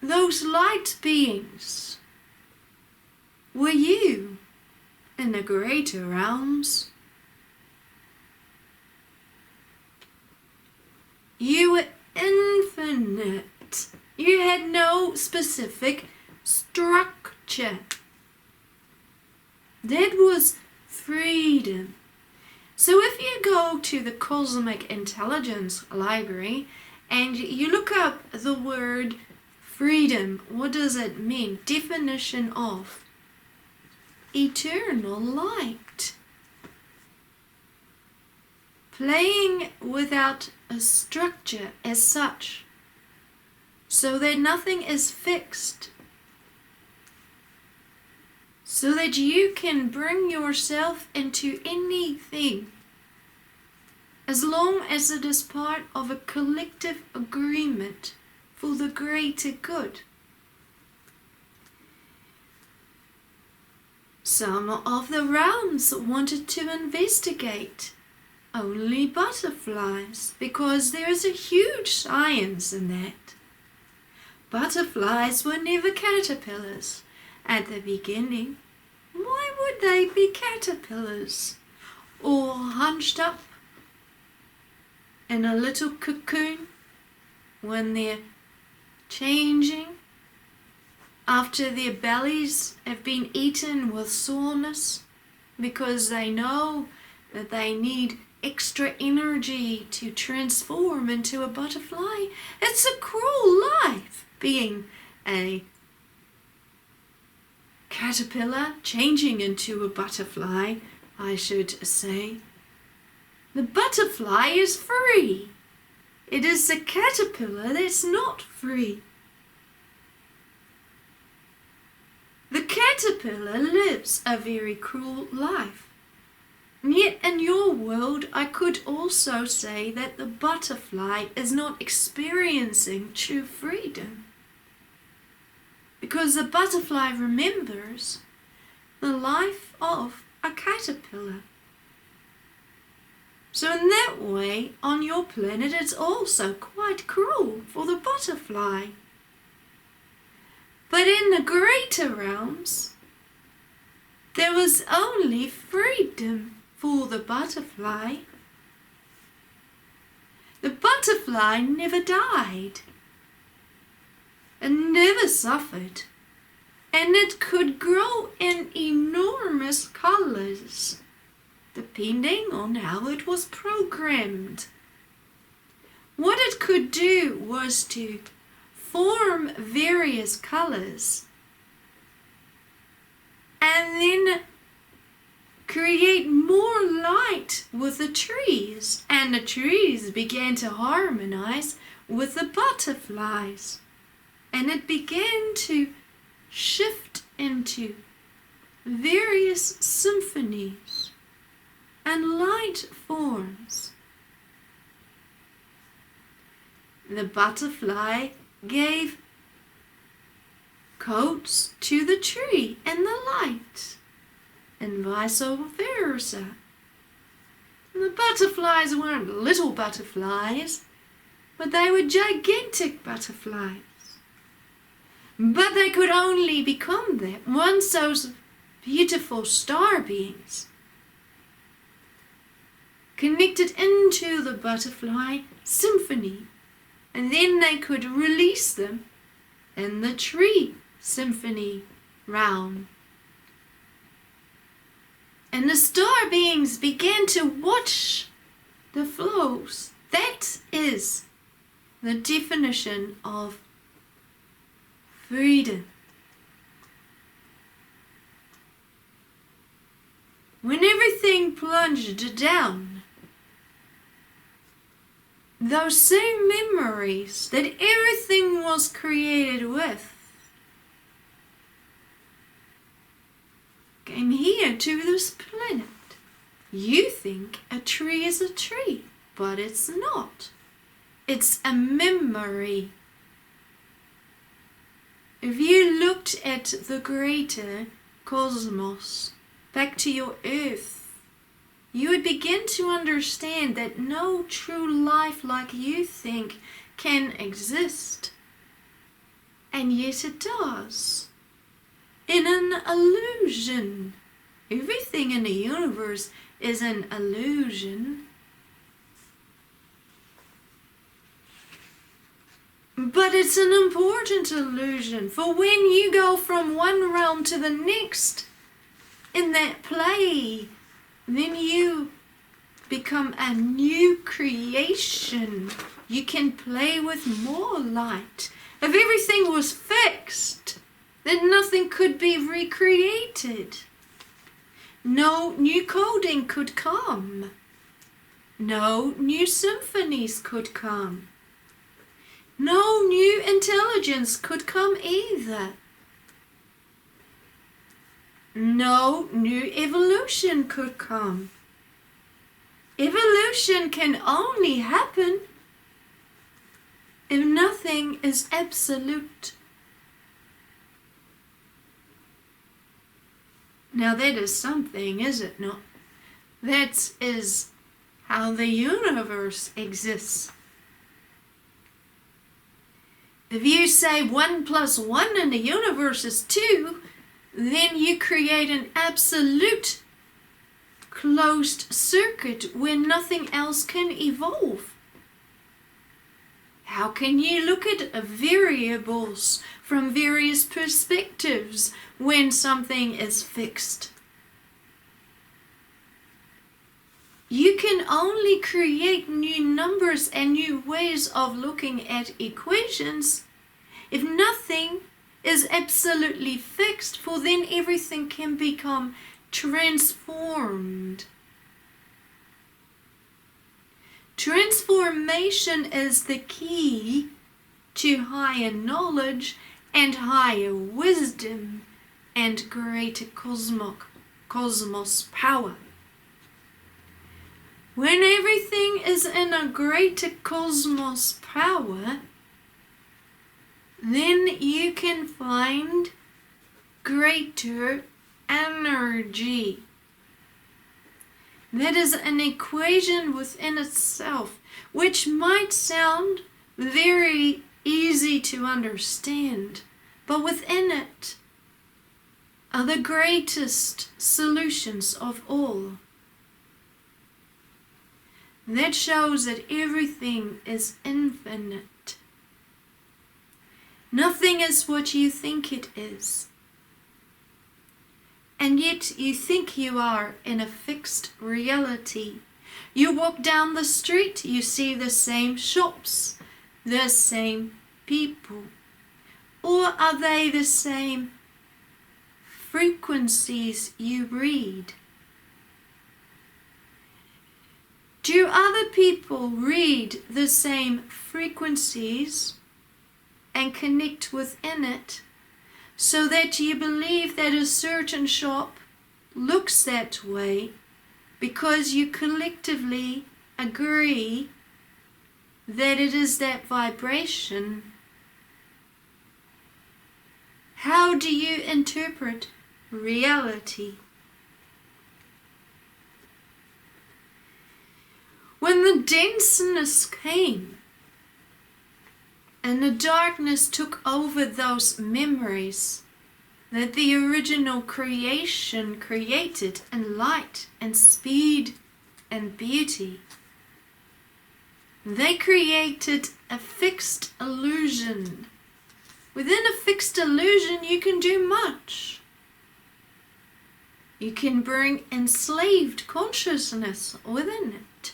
Speaker 3: Those light beings were you in the greater realms. You were infinite. You had no specific structure. That was freedom. So if you go to the Cosmic Intelligence Library and you look up the word freedom, what does it mean? Definition of eternal light. Playing without a structure as such, so that nothing is fixed, so that you can bring yourself into anything as long as it is part of a collective agreement for the greater good. Some of the realms wanted to investigate only butterflies, because there is a huge science in that. Butterflies were never caterpillars at the beginning. Why would they be caterpillars? All hunched up in a little cocoon when they're changing after their bellies have been eaten with soreness, because they know that they need extra energy to transform into a butterfly. It's a cruel life being a caterpillar changing into a butterfly, I should say. The butterfly is free. It is the caterpillar that's not free. The caterpillar lives a very cruel life. And yet in your world, I could also say that the butterfly is not experiencing true freedom, because the butterfly remembers the life of a caterpillar. So in that way, on your planet, it's also quite cruel for the butterfly. But in the greater realms, there was only freedom for the butterfly. The butterfly never died and never suffered, and it could grow in enormous colors, depending on how it was programmed. What it could do was to form various colors and then create more light with the trees, and the trees began to harmonize with the butterflies, and it began to shift into various symphonies and light forms. The butterfly gave coats to the tree and the light, and vice versa. And the butterflies weren't little butterflies, but they were gigantic butterflies. But they could only become that once those beautiful star beings connected into the butterfly symphony, and then they could release them in the tree symphony realm. And the star beings began to watch the flows. That is the definition of freedom. When everything plunged down, those same memories that everything was created with came here to this planet. You think a tree is a tree, but it's not. It's a memory. If you looked at the greater cosmos, back to your earth, you would begin to understand that no true life like you think can exist. And yet it does. In an illusion. Everything in the universe is an illusion. But it's an important illusion, for when you go from one realm to the next in that play, then you become a new creation. You can play with more light. If everything was fixed, then nothing could be recreated. No new coding could come. No new symphonies could come. No new intelligence could come either. No new evolution could come. Evolution can only happen if nothing is absolute. Now that is something, is it not? That is how the universe exists. If you say 1 + 1 in the universe is 2, then you create an absolute closed circuit where nothing else can evolve. How can you look at variables from various perspectives when something is fixed? You can only create new numbers and new ways of looking at equations if nothing is absolutely fixed, for then everything can become transformed. Transformation is the key to higher knowledge and higher wisdom and greater cosmos power. When everything is in a greater cosmos power, then you can find greater energy. That is an equation within itself, which might sound very easy to understand, but within it are the greatest solutions of all. That shows that everything is infinite. Nothing is what you think it is. And yet you think you are in a fixed reality. You walk down the street, you see the same shops, the same people. Or are they the same frequencies you read? Do other people read the same frequencies and connect within it, so that you believe that a certain shop looks that way because you collectively agree that it is that vibration? How do you interpret reality? When the denseness came and the darkness took over those memories that the original creation created in light and speed and beauty, they created a fixed illusion. Within a fixed illusion, you can do much. You can bring enslaved consciousness within it.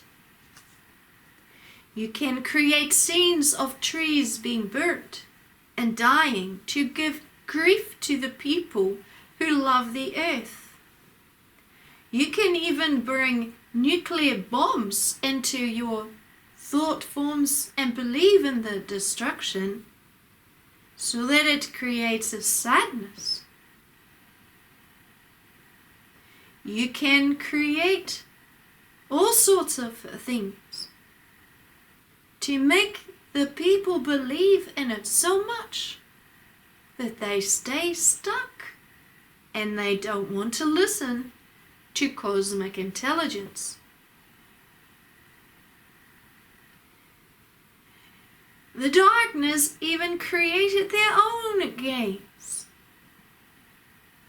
Speaker 3: You can create scenes of trees being burnt and dying to give grief to the people who love the earth. You can even bring nuclear bombs into your thought forms and believe in the destruction so that it creates a sadness. You can create all sorts of things to make the people believe in it so much that they stay stuck and they don't want to listen to cosmic intelligence. The darkness even created their own games.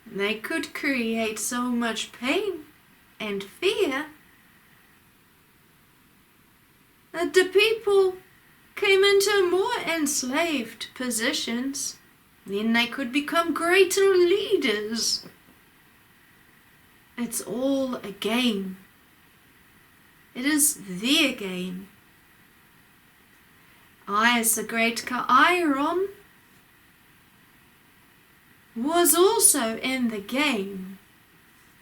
Speaker 3: They could create so much pain and fear that the people came into more enslaved positions. Then they could become greater leaders. It's all a game. It is their game. I, as the great CAEAYARON, was also in the game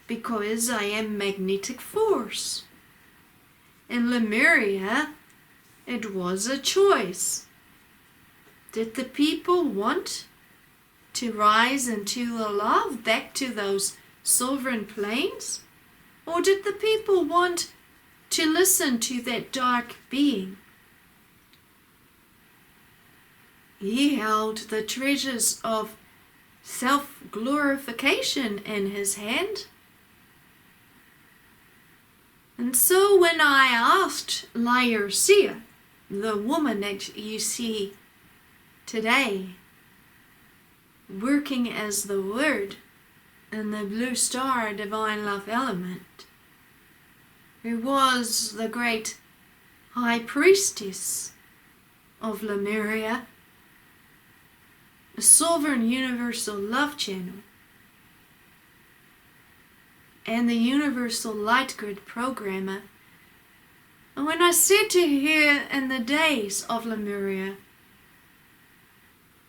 Speaker 3: because I am magnetic force. In Lemuria, it was a choice. Did the people want to rise into the love back to those sovereign planes? Or did the people want to listen to that dark being? He held the treasures of self-glorification in his hand. And so when I asked Laodicea, the woman that you see today, working as the Word in the Blue Star Divine Love element, who was the great High Priestess of Lemuria, a sovereign universal love channel, and the universal light grid programmer. And when I said to her in the days of Lemuria,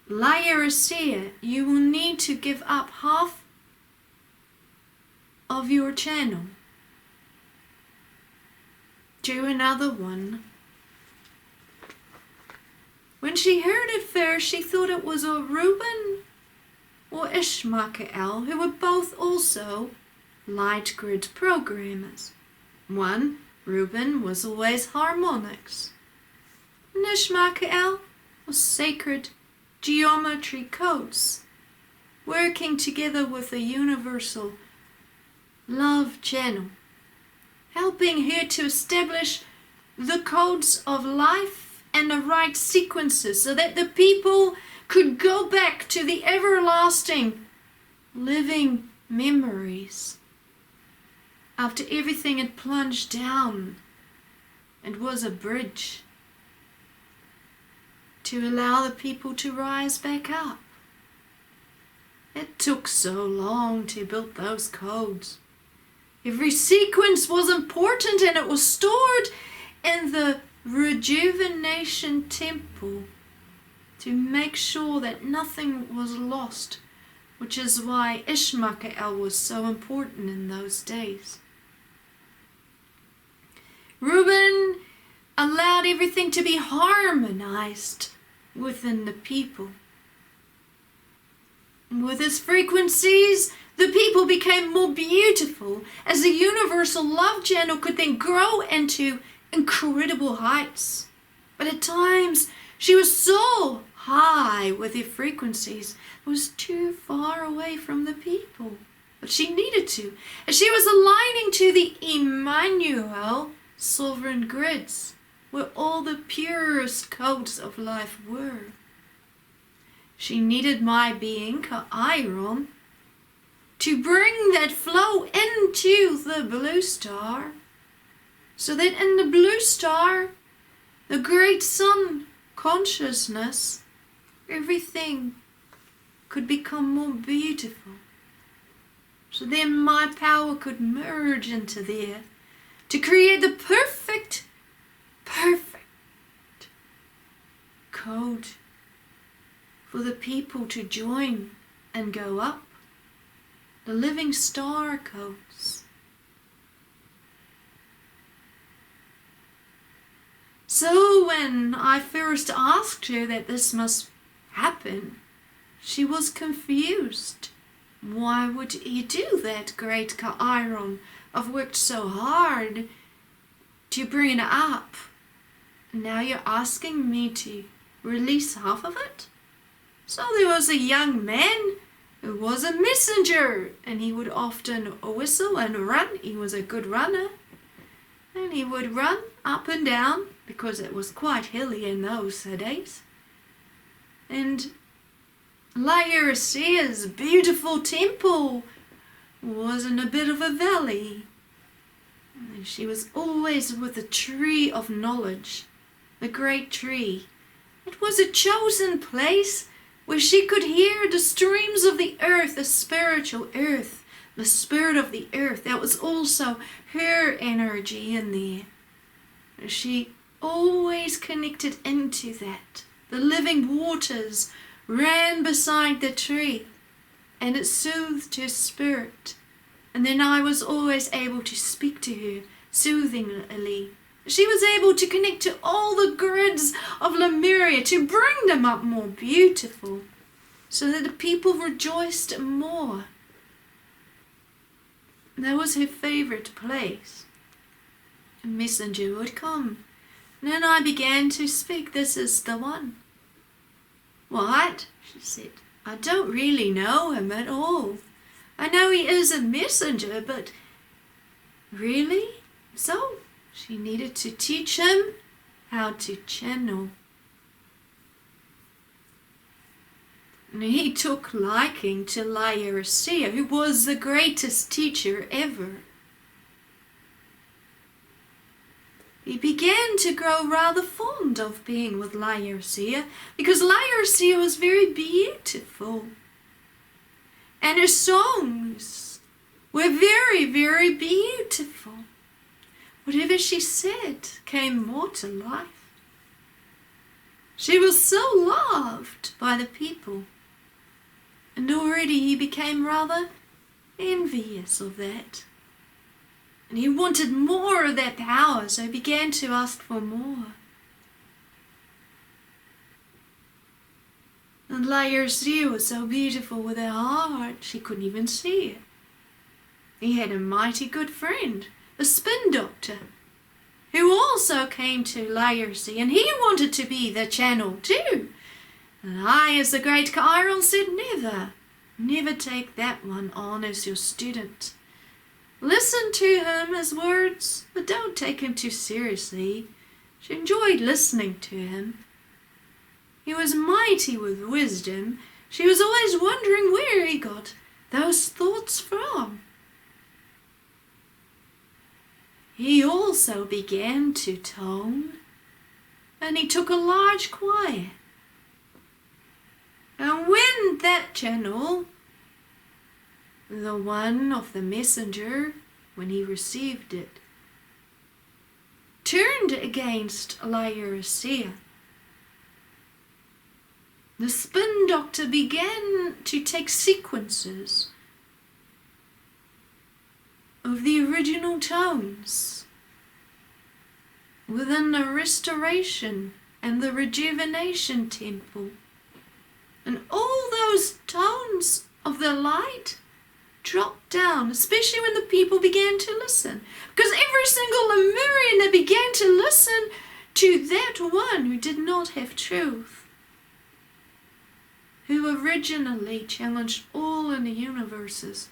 Speaker 3: Laodicea, you will need to give up half of your channel to another one. When she heard it first, she thought it was a Reuben or Ishmael, who were both also light grid programmers. One, Reuben, was always harmonics, and Ishmael was sacred geometry codes, working together with a universal love channel. helping her to establish the codes of life and the right sequences so that the people could go back to the everlasting living memories after everything had plunged down and was a bridge to allow the people to rise back up. It took so long to build those codes. Every sequence was important, and it was stored in the rejuvenation temple to make sure that nothing was lost, which is why Ishmael was so important in those days. Reuben allowed everything to be harmonized within the people. With his frequencies, the people became more beautiful as the universal love channel could then grow into incredible heights. But at times, she was so high with her frequencies, it was too far away from the people. But she needed to, as she was aligning to the Emmanuel sovereign grids, where all the purest codes of life were. She needed my being, CAEAYARON, to bring that flow into the blue star, so that in the blue star, the great sun consciousness, everything could become more beautiful. So then my power could merge into there to create the perfect code for the people to join and go up. The living star codes. So when I first asked her that this must happen, she was confused. Why would he do that, great CAEAYARON? I've worked so hard to bring it up. Now you're asking me to release half of it? So there was a young man who was a messenger, and he would often whistle and run. He was a good runner. And he would run up and down, because it was quite hilly in those days. And Laodicea's beautiful temple was in a bit of a valley. And she was always with the tree of knowledge, the great tree. It was a chosen place where she could hear the streams of the earth, the spiritual earth, the spirit of the earth. That was also her energy in there. She always connected into that. The living waters ran beside the tree, and it soothed her spirit. And then I was always able to speak to her soothingly. She was able to connect to all the grids of Lemuria to bring them up more beautiful, so that the people rejoiced more. That was her favorite place. A messenger would come, and then I began to speak. This is the one. What? She said. I don't really know him at all. I know he is a messenger, but really? So she needed to teach him how to channel. And he took liking to Laodicea, who was the greatest teacher ever. He began to grow rather fond of being with Laodicea, because Laodicea was very beautiful. And her songs were very, very beautiful. Whatever she said came more to life. She was so loved by the people. And already he became rather envious of that. And he wanted more of that power, so he began to ask for more. And Laodicea was so beautiful with her heart, she couldn't even see it. He had a mighty good friend, a spin doctor, who also came to Laodicea, and he wanted to be the channel too. And I, as the great CAEAYARON, said, never take that one on as your student. Listen to him, his words, but don't take him too seriously. She enjoyed listening to him. He was mighty with wisdom. She was always wondering where he got those thoughts from. He also began to tone, and he took a large choir. And when that channel, the one of the messenger, when he received it, turned against Laodicea, the spin doctor began to take sequences of the original tones within the restoration and the rejuvenation temple. And all those tones of the light dropped down, especially when the people began to listen. Because every single Lemurian that began to listen to that one who did not have truth, who originally challenged all in the universes,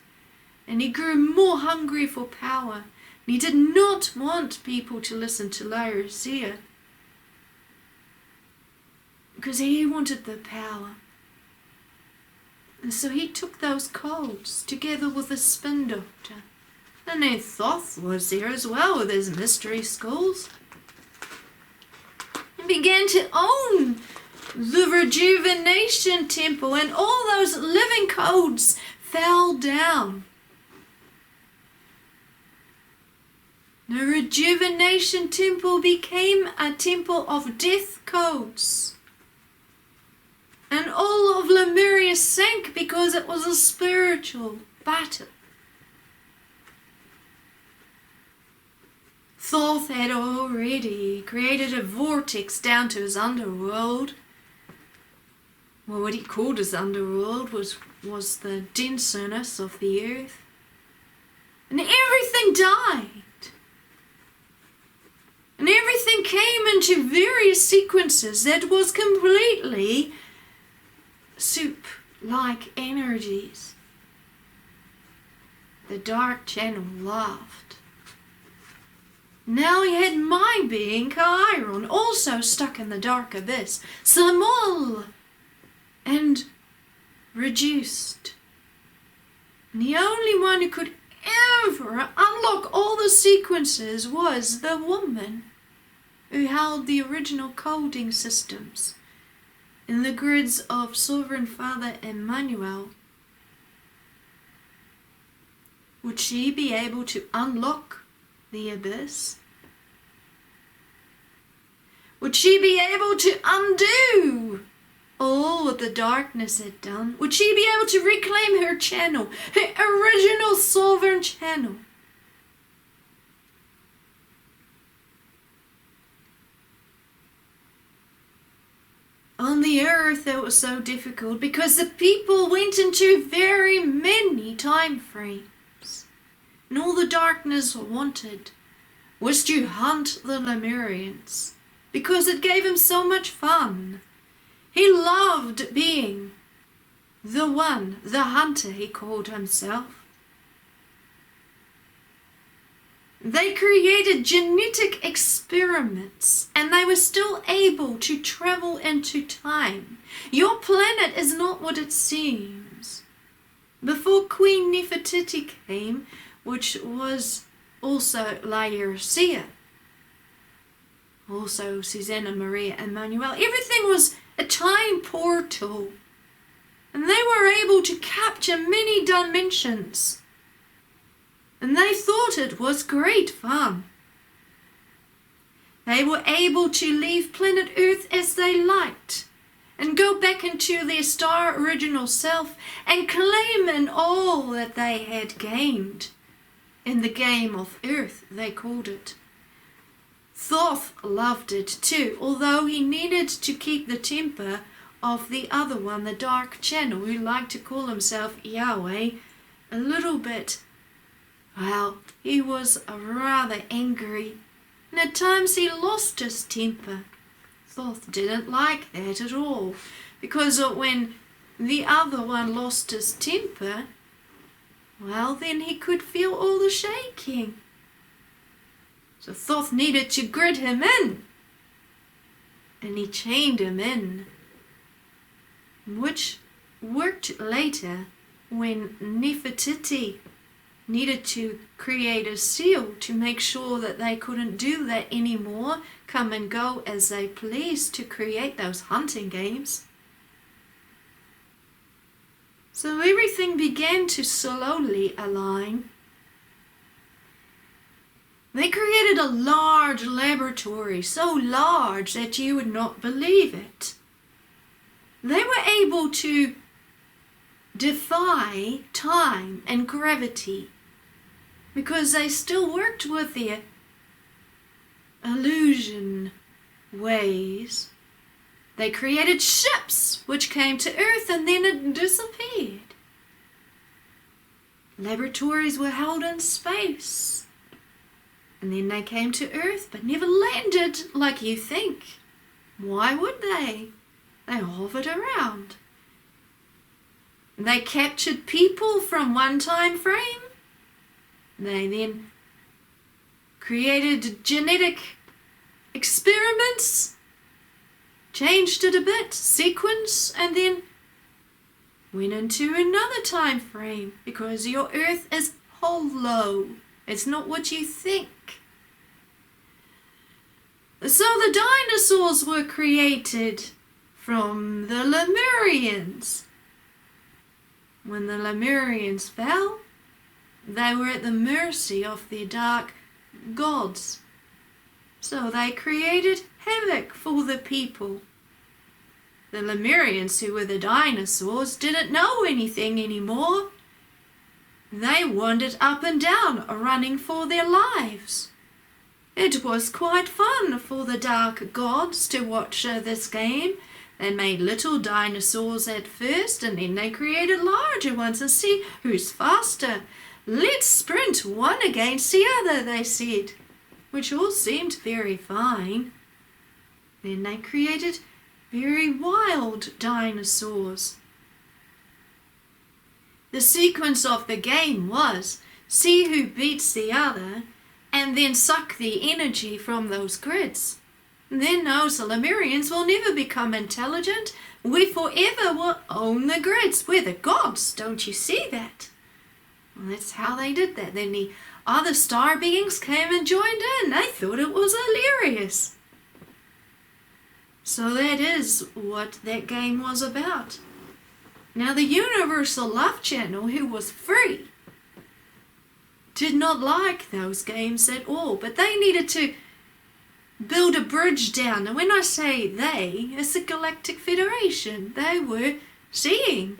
Speaker 3: and he grew more hungry for power, and he did not want people to listen to Laodicea, because he wanted the power. And so he took those codes together with the spin doctor. And then Thoth was there as well with his mystery schools. He began to own the rejuvenation temple, and all those living codes fell down. The rejuvenation temple became a temple of death codes. And all of Lemuria sank because it was a spiritual battle. Thoth had already created a vortex down to his underworld. Well, what he called his underworld was the denseness of the earth. And everything died. And everything came into various sequences that was completely soup-like energies. The dark channel laughed. Now he had my being, CAEAYARON, also stuck in the dark abyss, small and reduced. And the only one who could ever unlock all the sequences was the woman who held the original coding systems in the grids of Sovereign Father Emmanuel. Would she be able to unlock the abyss? Would she be able to undo all what the darkness had done? Would she be able to reclaim her channel, her original sovereign channel? On the earth it was so difficult because the people went into very many time frames. And all the darkness wanted was to hunt the Lemurians because it gave him so much fun. He loved being the one, the hunter, he called himself. They created genetic experiments and they were still able to travel into time. Your planet is not what it seems. Before Queen Nefertiti came, which was also Laodicea, also Suzanna Maria Emmanuel, everything was a time portal. And they were able to capture many dimensions. And they thought it was great fun. They were able to leave planet Earth as they liked and go back into their star original self and claim in all that they had gained in the game of Earth, they called it. Thoth loved it too, although he needed to keep the temper of the other one, the dark channel, who liked to call himself Yahweh, a little bit. Well, he was rather angry, and at times he lost his temper. Thoth didn't like that at all, because when the other one lost his temper, well, then he could feel all the shaking. So Thoth needed to grid him in, and he chained him in, which worked later when Nefertiti needed to create a seal to make sure that they couldn't do that anymore, come and go as they pleased to create those hunting games. So everything began to slowly align. They created a large laboratory, so large that you would not believe it. They were able to defy time and gravity because they still worked with their illusion ways. They created ships which came to Earth and then it disappeared. Laboratories were held in space. And then they came to Earth but never landed like you think. Why would they? They hovered around. They captured people from one time frame. They then created genetic experiments, changed it a bit, sequence, and then went into another time frame because your Earth is hollow. It's not what you think. So the dinosaurs were created from the Lemurians. When the Lemurians fell, they were at the mercy of their dark gods. So they created havoc for the people. The Lemurians, who were the dinosaurs, didn't know anything anymore. They wandered up and down, running for their lives. It was quite fun for the dark gods to watch this game. They made little dinosaurs at first, and then they created larger ones and see who's faster. Let's sprint one against the other, they said, which all seemed very fine. Then they created very wild dinosaurs. The sequence of the game was see who beats the other and then suck the energy from those grids. Then those Lemurians will never become intelligent. We forever will own the grids. We're the gods, don't you see that? Well, that's how they did that. Then the other star beings came and joined in. They thought it was hilarious. So that is what that game was about. Now the Universal Love Channel, who was free, did not like those games at all, but they needed to build a bridge down. And when I say they, it's the Galactic Federation. They were seeing,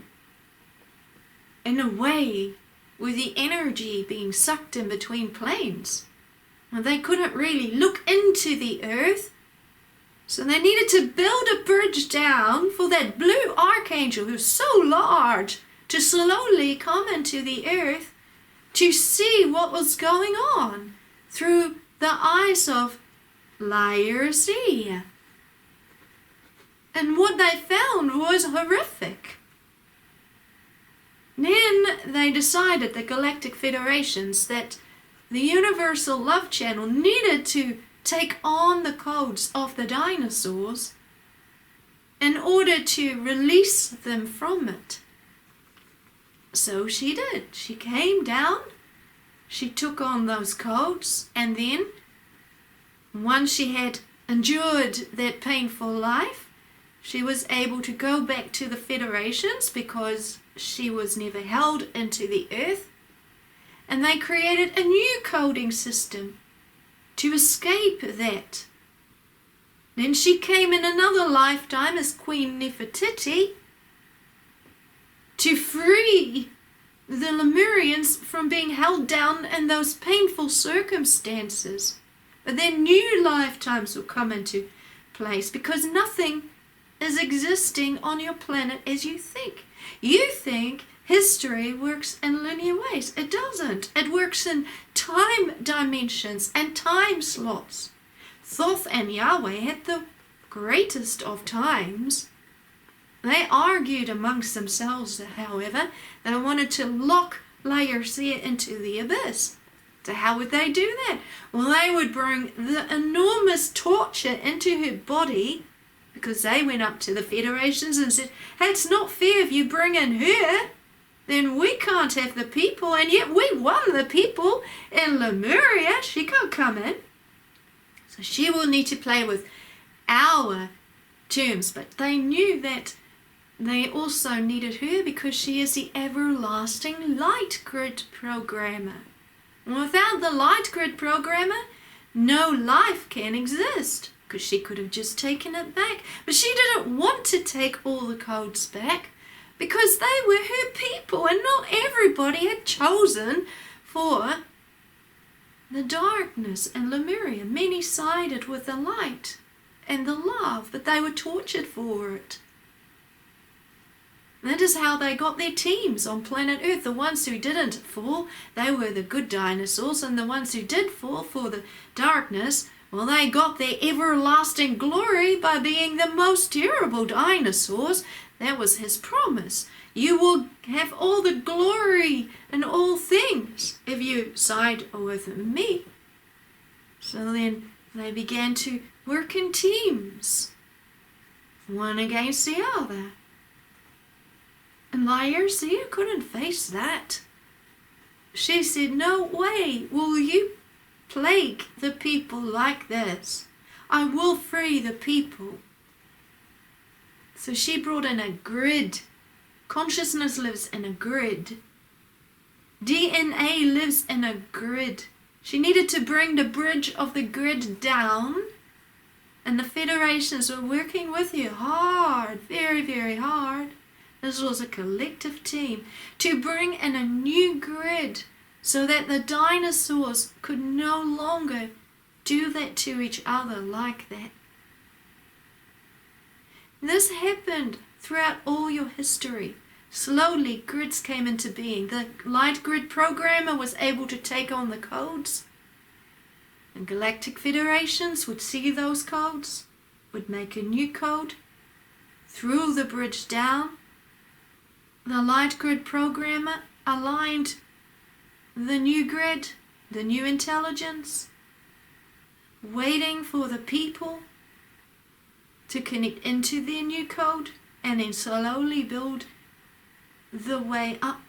Speaker 3: in a way, with the energy being sucked in between planes. And they couldn't really look into the Earth, so they needed to build a bridge down for that Blue Archangel, who's so large, to slowly come into the Earth to see what was going on through the eyes of Lyrasia. And what they found was horrific. Then they decided, the Galactic Federations, that the Universal Love Channel needed to take on the codes of the dinosaurs in order to release them from it. So she did. She came down, she took on those codes, and then once she had endured that painful life, she was able to go back to the Federations because she was never held into the Earth, and they created a new coding system to escape that. Then she came in another lifetime as Queen Nefertiti to free the Lemurians from being held down in those painful circumstances. But then new lifetimes will come into place because nothing is existing on your planet as you think. You think history works in linear ways. It doesn't. It works in time dimensions and time slots. Thoth and Yahweh had the greatest of times. They argued amongst themselves, however. They wanted to lock Laodicea into the abyss. So how would they do that? Well, they would bring the enormous torture into her body, because they went up to the federations and said, hey, it's not fair if you bring in her, then we can't have the people, and yet we won the people in Lemuria. She can't come in. So she will need to play with our terms, but they knew that they also needed her because she is the everlasting light grid programmer. Without the light grid programmer, no life can exist, because she could have just taken it back. But she didn't want to take all the codes back because they were her people, and not everybody had chosen for the darkness and Lemuria. Many sided with the light and the love, but they were tortured for it. That is how they got their teams on planet Earth. The ones who didn't fall, they were the good dinosaurs, and the ones who did fall for the darkness, well, they got their everlasting glory by being the most terrible dinosaurs. That was his promise. You will have all the glory and all things if you side with me. So then they began to work in teams, one against the other. And Laodicea couldn't face that. She said, no way will you plague the people like this. I will free the people. So she brought in a grid. Consciousness lives in a grid. DNA lives in a grid. She needed to bring the bridge of the grid down, and the federations were working with you hard, very, very hard. This was a collective team to bring in a new grid so that the dinosaurs could no longer do that to each other like that. This happened throughout all your history. Slowly, grids came into being. The light grid programmer was able to take on the codes, and galactic federations would see those codes, would make a new code, threw the bridge down. The light grid programmer aligned the new grid, the new intelligence, waiting for the people to connect into their new code, and then slowly build the way up.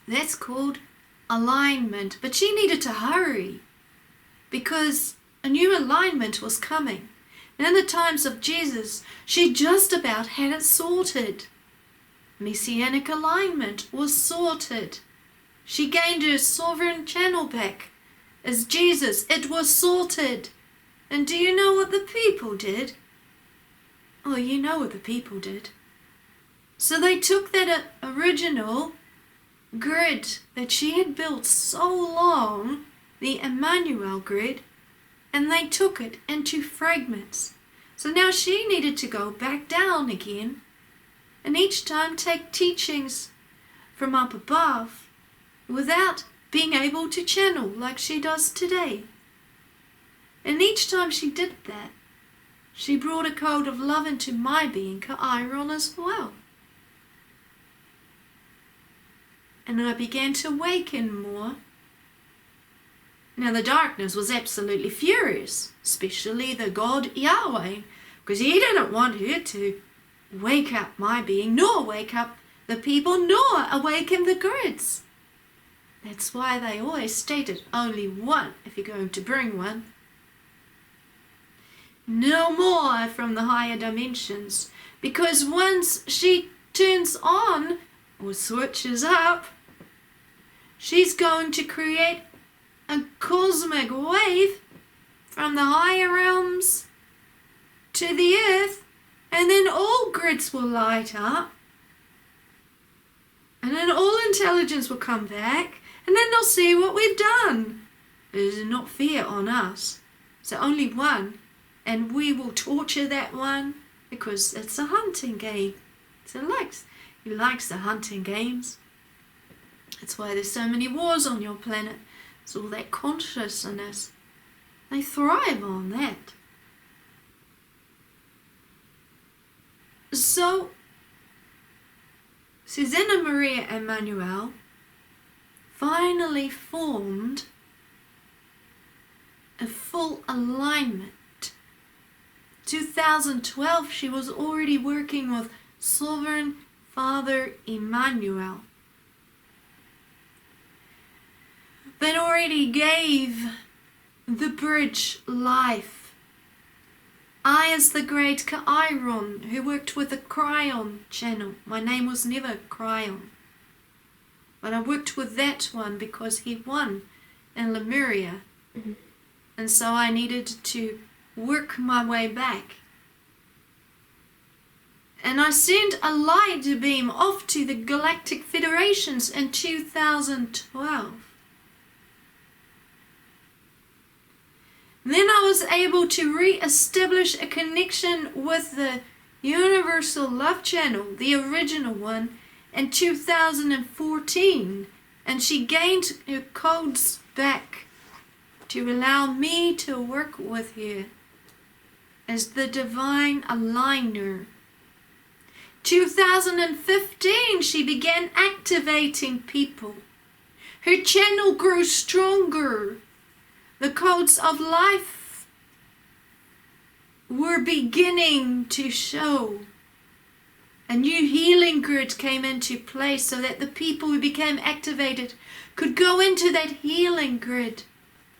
Speaker 3: That's called alignment. But she needed to hurry because a new alignment was coming. And in the times of Jesus, she just about had it sorted. Messianic alignment was sorted. She gained her sovereign channel back as Jesus. It was sorted. And do you know what the people did? Oh, you know what the people did. So they took that original grid that she had built so long, the Emmanuel grid, and they took it into fragments. So now she needed to go back down again, and each time take teachings from up above without being able to channel like she does today. And each time she did that, she brought a code of love into my being, CAEAYARON, as well. And I began to awaken more. Now the darkness was absolutely furious, especially the God Yahweh, because he didn't want her to wake up my being, nor wake up the people, nor awaken the grids. That's why they always stated only one if you're going to bring one. No more from the higher dimensions, because once she turns on or switches up, she's going to create a cosmic wave from the higher realms to the earth, and then all grids will light up, and then all intelligence will come back, and then they'll see what we've done. It is not fair on us. So only one, and we will torture that one because it's a hunting game. So he likes the hunting games. That's why there's so many wars on your planet. It's all that consciousness. They thrive on that. So, Suzanna Maria Emmanuel finally formed a full alignment. 2012, she was already working with Sovereign Father Emmanuel. That already gave the bridge life. I, as the great CAEAYARON, who worked with the Cryon channel, my name was never Cryon, but I worked with that one because he won in Lemuria. And so I needed to work my way back. And I sent a light beam off to the Galactic Federations in 2012. Then I was able to re-establish a connection with the Universal Love Channel, the original one, in 2014. And she gained her codes back to allow me to work with her as the divine aligner. 2015, she began activating people. Her channel grew stronger. The codes of life were beginning to show. A new healing grid came into place so that the people who became activated could go into that healing grid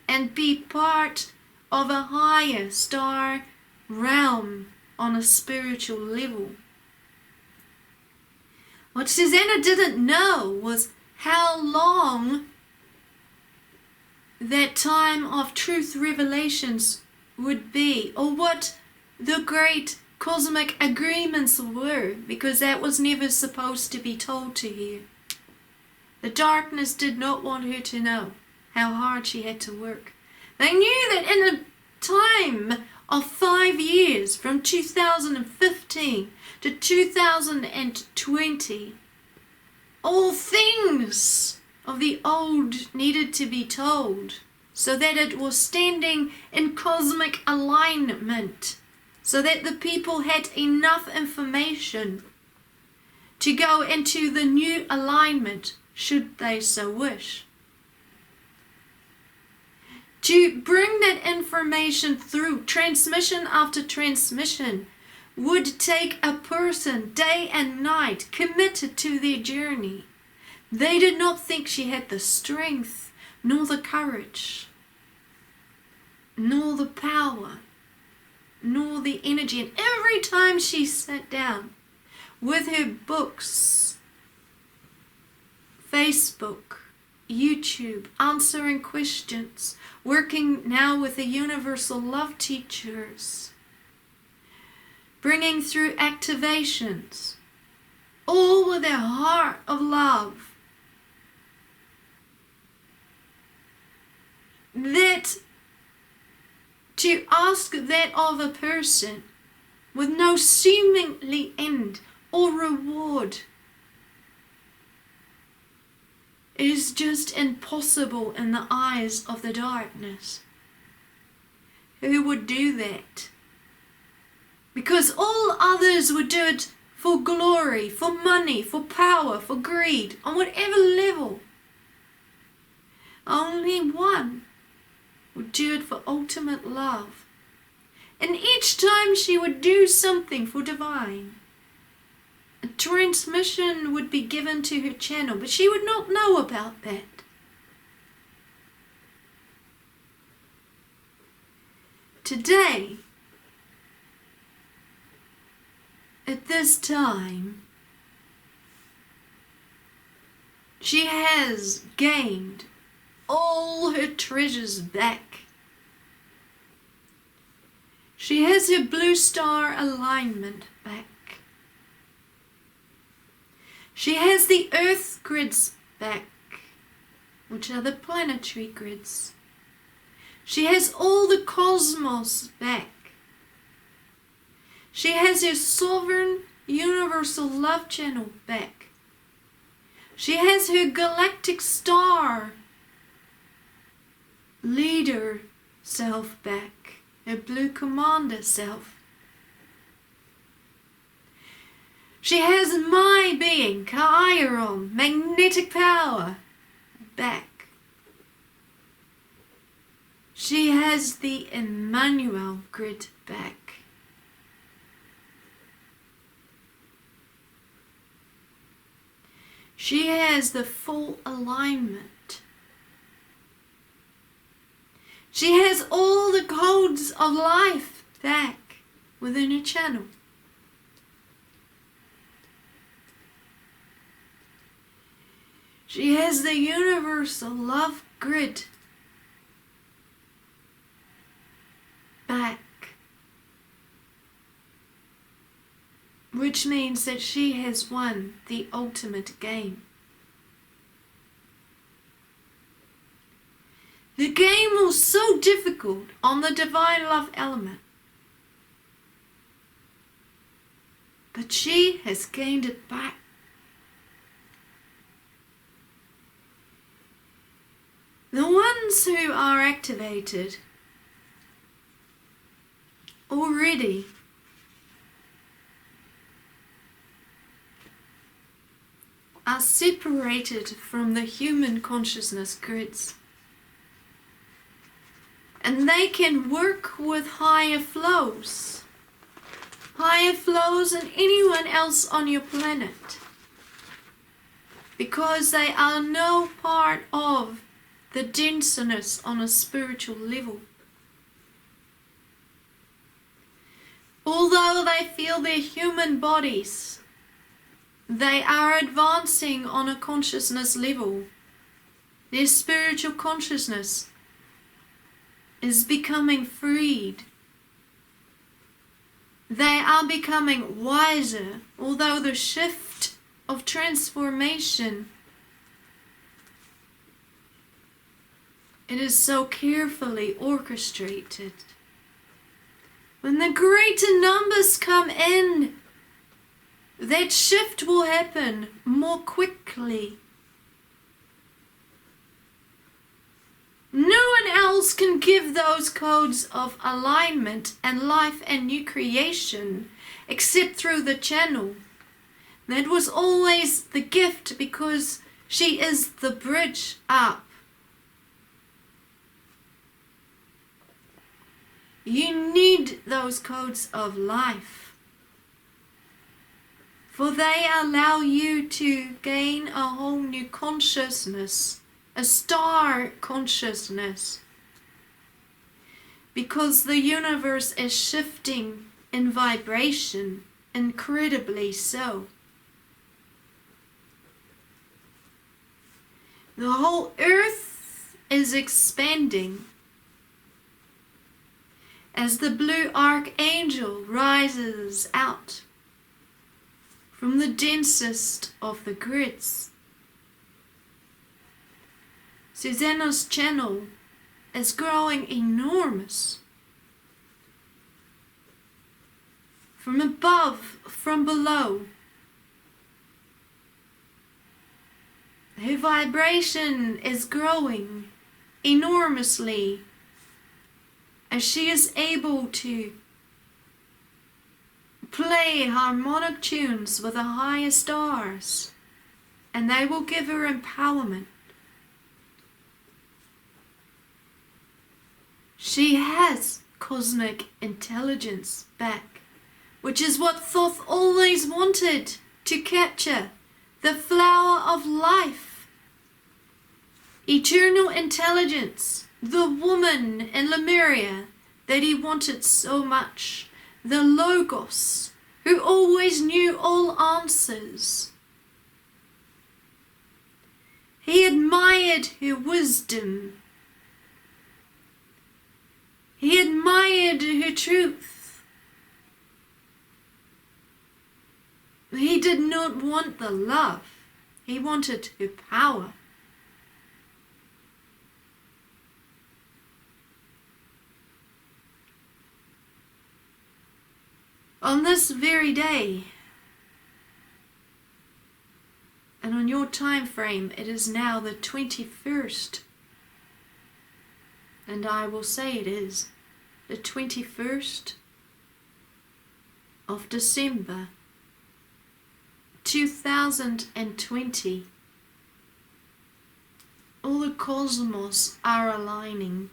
Speaker 3: and be part of a higher star realm on a spiritual level. What Suzanna didn't know was how long that time of truth revelations would be, or what the great cosmic agreements were, because that was never supposed to be told to her. The darkness did not want her to know how hard she had to work. They knew that in a time of 5 years, from 2015 to 2020, all things of the old needed to be told, so that it was standing in cosmic alignment, so that the people had enough information to go into the new alignment, should they so wish. To bring that information through, transmission after transmission, would take a person day and night committed to their journey. They did not think she had the strength, nor the courage, nor the power, nor the energy. And every time she sat down with her books, Facebook, YouTube, answering questions, working now with the universal love teachers, bringing through activations, all with a heart of love, that to ask that of a person with no seemingly end or reward is just impossible in the eyes of the darkness. Who would do that? Because all others would do it for glory, for money, for power, for greed, on whatever level. Only one would do it for ultimate love. And each time she would do something for divine, a transmission would be given to her channel, but she would not know about that. Today, at this time, she has gained all her treasures back. She has her blue star alignment back. She has the earth grids back, which are the planetary grids. She has all the cosmos back. She has her sovereign universal love channel back. She has her galactic star leader self back, her blue commander self. She has my being, CAEAYARON, magnetic power, back. She has the Emmanuel grid back. She has the full alignment. She has all the codes of life back within her channel. She has the universal love grid back, which means that she has won the ultimate game. The game was so difficult on the divine love element, but she has gained it back. The ones who are activated already are separated from the human consciousness grids, and they can work with higher flows than anyone else on your planet, because they are no part of the denseness on a spiritual level. Although they feel their human bodies, they are advancing on a consciousness level. Their spiritual consciousness is becoming freed. They are becoming wiser, although the shift of transformation, it is so carefully orchestrated. When the greater numbers come in, that shift will happen more quickly. No one else can give those codes of alignment and life and new creation except through the channel. That was always the gift, because she is the bridge up. You need those codes of life, for they allow you to gain a whole new consciousness, a star consciousness, because the universe is shifting in vibration, incredibly so. The whole earth is expanding as the Blue Archangel rises out from the densest of the grids. Susanna's channel is growing enormous. From above, from below. Her vibration is growing enormously as she is able to play harmonic tunes with the higher stars, and they will give her empowerment. She has cosmic intelligence back, which is what Thoth always wanted to capture, the flower of life. Eternal intelligence, the woman in Lemuria that he wanted so much, the Logos, who always knew all answers. He admired her wisdom. He admired her truth. He did not want the love. He wanted her power. On this very day, and on your time frame, it is now the 21st, and I will say it is the 21st of December 2020. all the cosmos are aligning.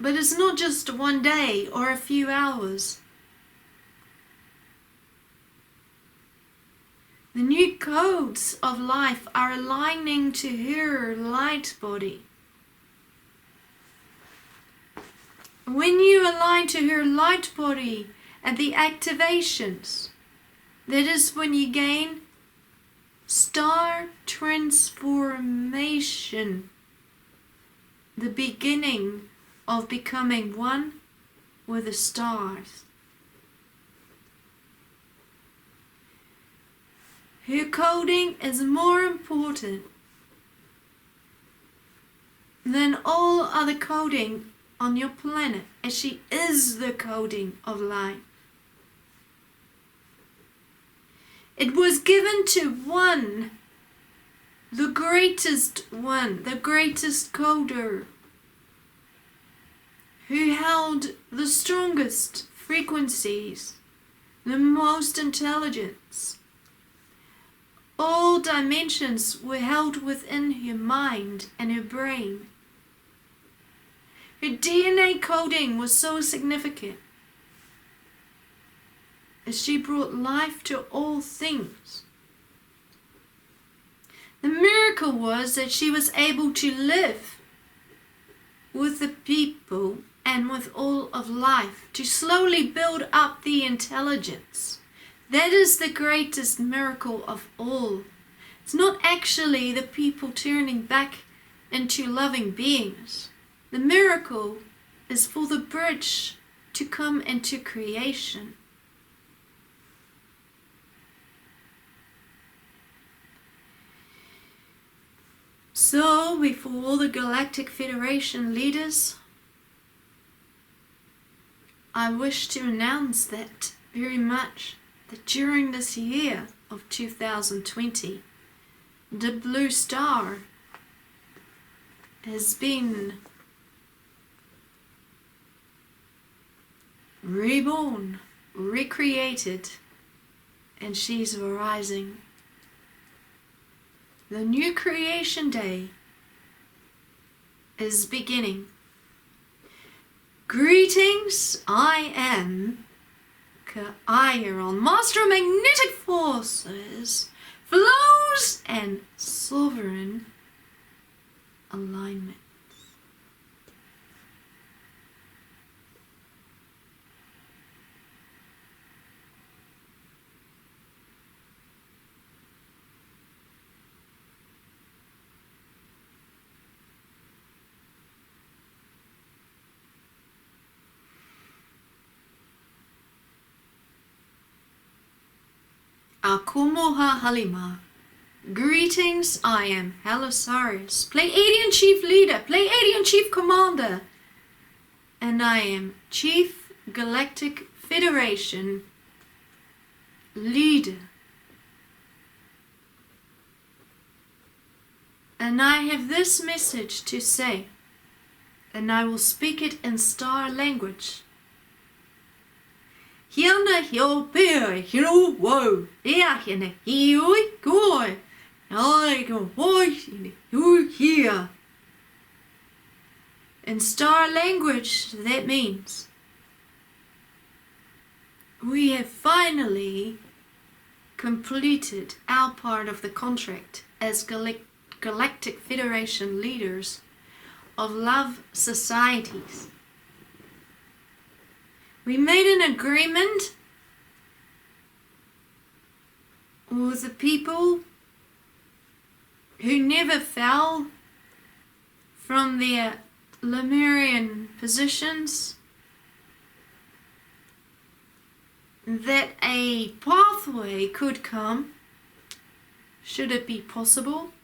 Speaker 3: But it's not just one day or a few hours. The new codes of life are aligning to her light body. When you align to her light body and the activations, that is when you gain star transformation, the beginning of becoming one with the stars. Her coding is more important than all other coding on your planet, as she is the coding of life. It was given to one, the greatest coder, who held the strongest frequencies, the most intelligence. All dimensions were held within her mind and her brain. Her DNA coding was so significant, as she brought life to all things. The miracle was that she was able to live with the people and with all of life, to slowly build up the intelligence. That is the greatest miracle of all. It's not actually the people turning back into loving beings. The miracle is for the bridge to come into creation. So, before all the Galactic Federation leaders, I wish to announce that very much, that during this year of 2020, the Blue Star has been reborn, recreated, and she's rising. The new creation day is beginning. Greetings, I am CAEAYARON, Master of Magnetic Forces, Flows, and Sovereign Alignment. Akumoha Halima. Greetings, I am Halosaurus, Pleiadian Chief Leader, Pleiadian Chief Commander, and I am Chief Galactic Federation Leader. And I have this message to say, and I will speak it in star language. Hiana hio pea hiro wo, ea hiana hioi goi, I go voice in you here. In star language, that means we have finally completed our part of the contract as Galactic Federation leaders of love societies. We made an agreement with the people who never fell from their Lemurian positions, that a pathway could come, should it be possible,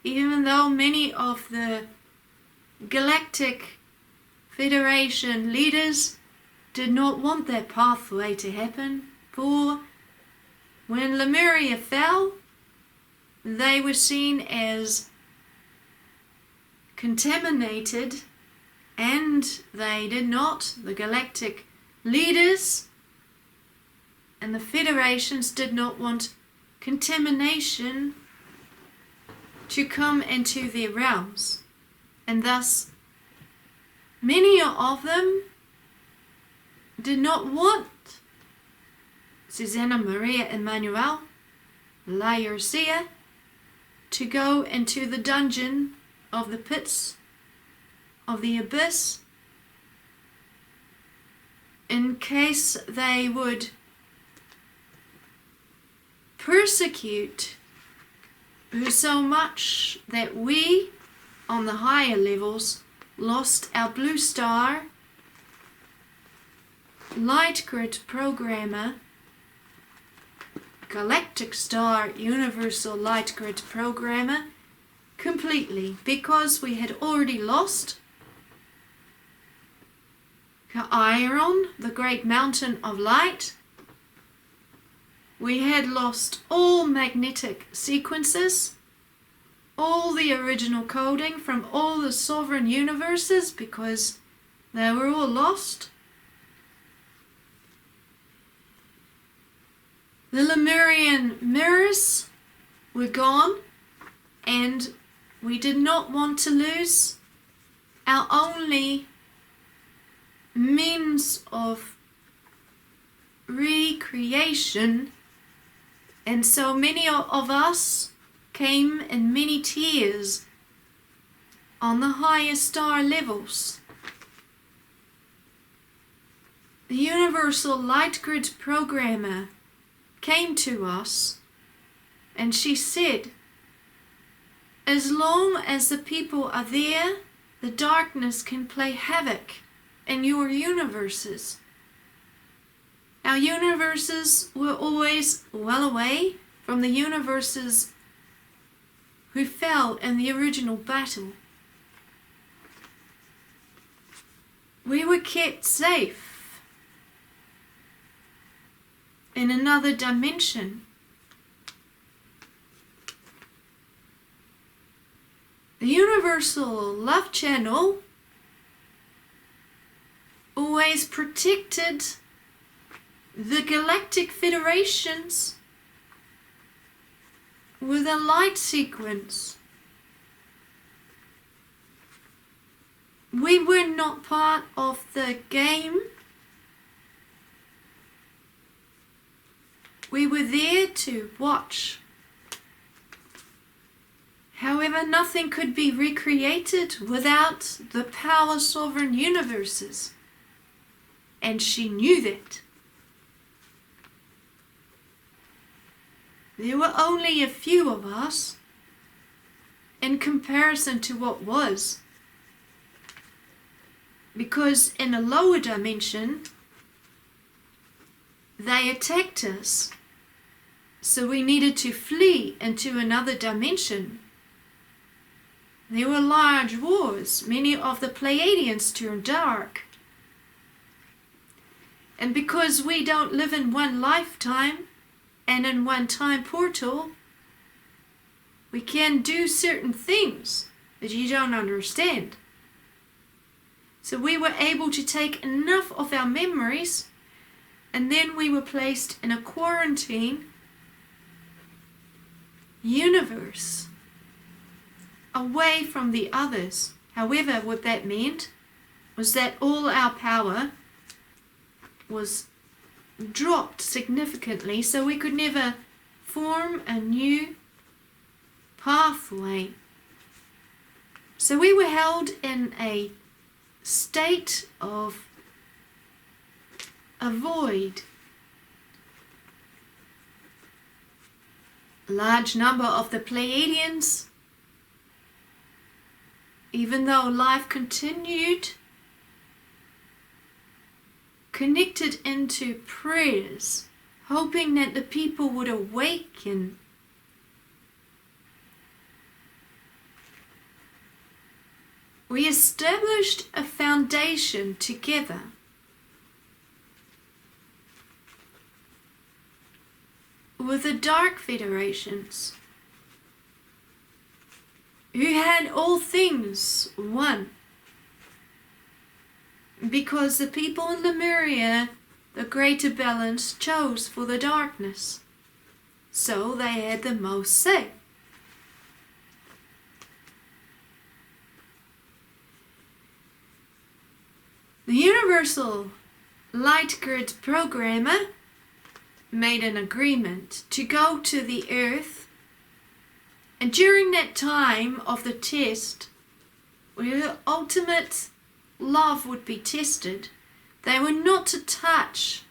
Speaker 3: even though many of the Galactic Federation leaders did not want that pathway to happen, for when Lemuria fell, they were seen as contaminated, and they did not, the Galactic leaders and the federations did not want contamination to come into their realms. And thus, many of them did not want Suzanna Maria Emmanuel, Laodicea, to go into the dungeon of the pits of the abyss, in case they would persecute her so much that we, on the higher levels, lost our Blue Star light grid programmer, Galactic Star Universal Light Grid Programmer completely, because we had already lost CAEAYARON, the Great Mountain of Light. We had lost all magnetic sequences, all the original coding from all the sovereign universes, because they were all lost. The Lemurian mirrors were gone, and we did not want to lose our only means of recreation, and so many of us came in many tears on the higher star levels. The Universal Light Grid Programmer came to us, and she said, as long as the people are there, the darkness can play havoc in your universes. Our universes were always well away from the universes who fell in the original battle. We were kept safe in another dimension. The Universal Love Channel always protected the Galactic Federations with a light sequence. We were not part of the game. We were there to watch. However, nothing could be recreated without the power sovereign universes. And she knew that. There were only a few of us in comparison to what was. Because in a lower dimension, they attacked us. So we needed to flee into another dimension. There were large wars. Many of the Pleiadians turned dark. And because we don't live in one lifetime and in one time portal, we can do certain things that you don't understand. So we were able to take enough of our memories, and then we were placed in a quarantine universe away from the others. However, what that meant was that all our power was dropped significantly, so we could never form a new pathway. So we were held in a state of a void. A large number of the Pleiadians, even though life continued, connected into prayers, hoping that the people would awaken. We established a foundation together. With the Dark Federations, who had all things one. Because the people in Lemuria, the greater balance, chose for the darkness. So they had the most say. The Universal Light Grid Programmer made an agreement to go to the Earth, and during that time of the test, where ultimate love would be tested, they were not to touch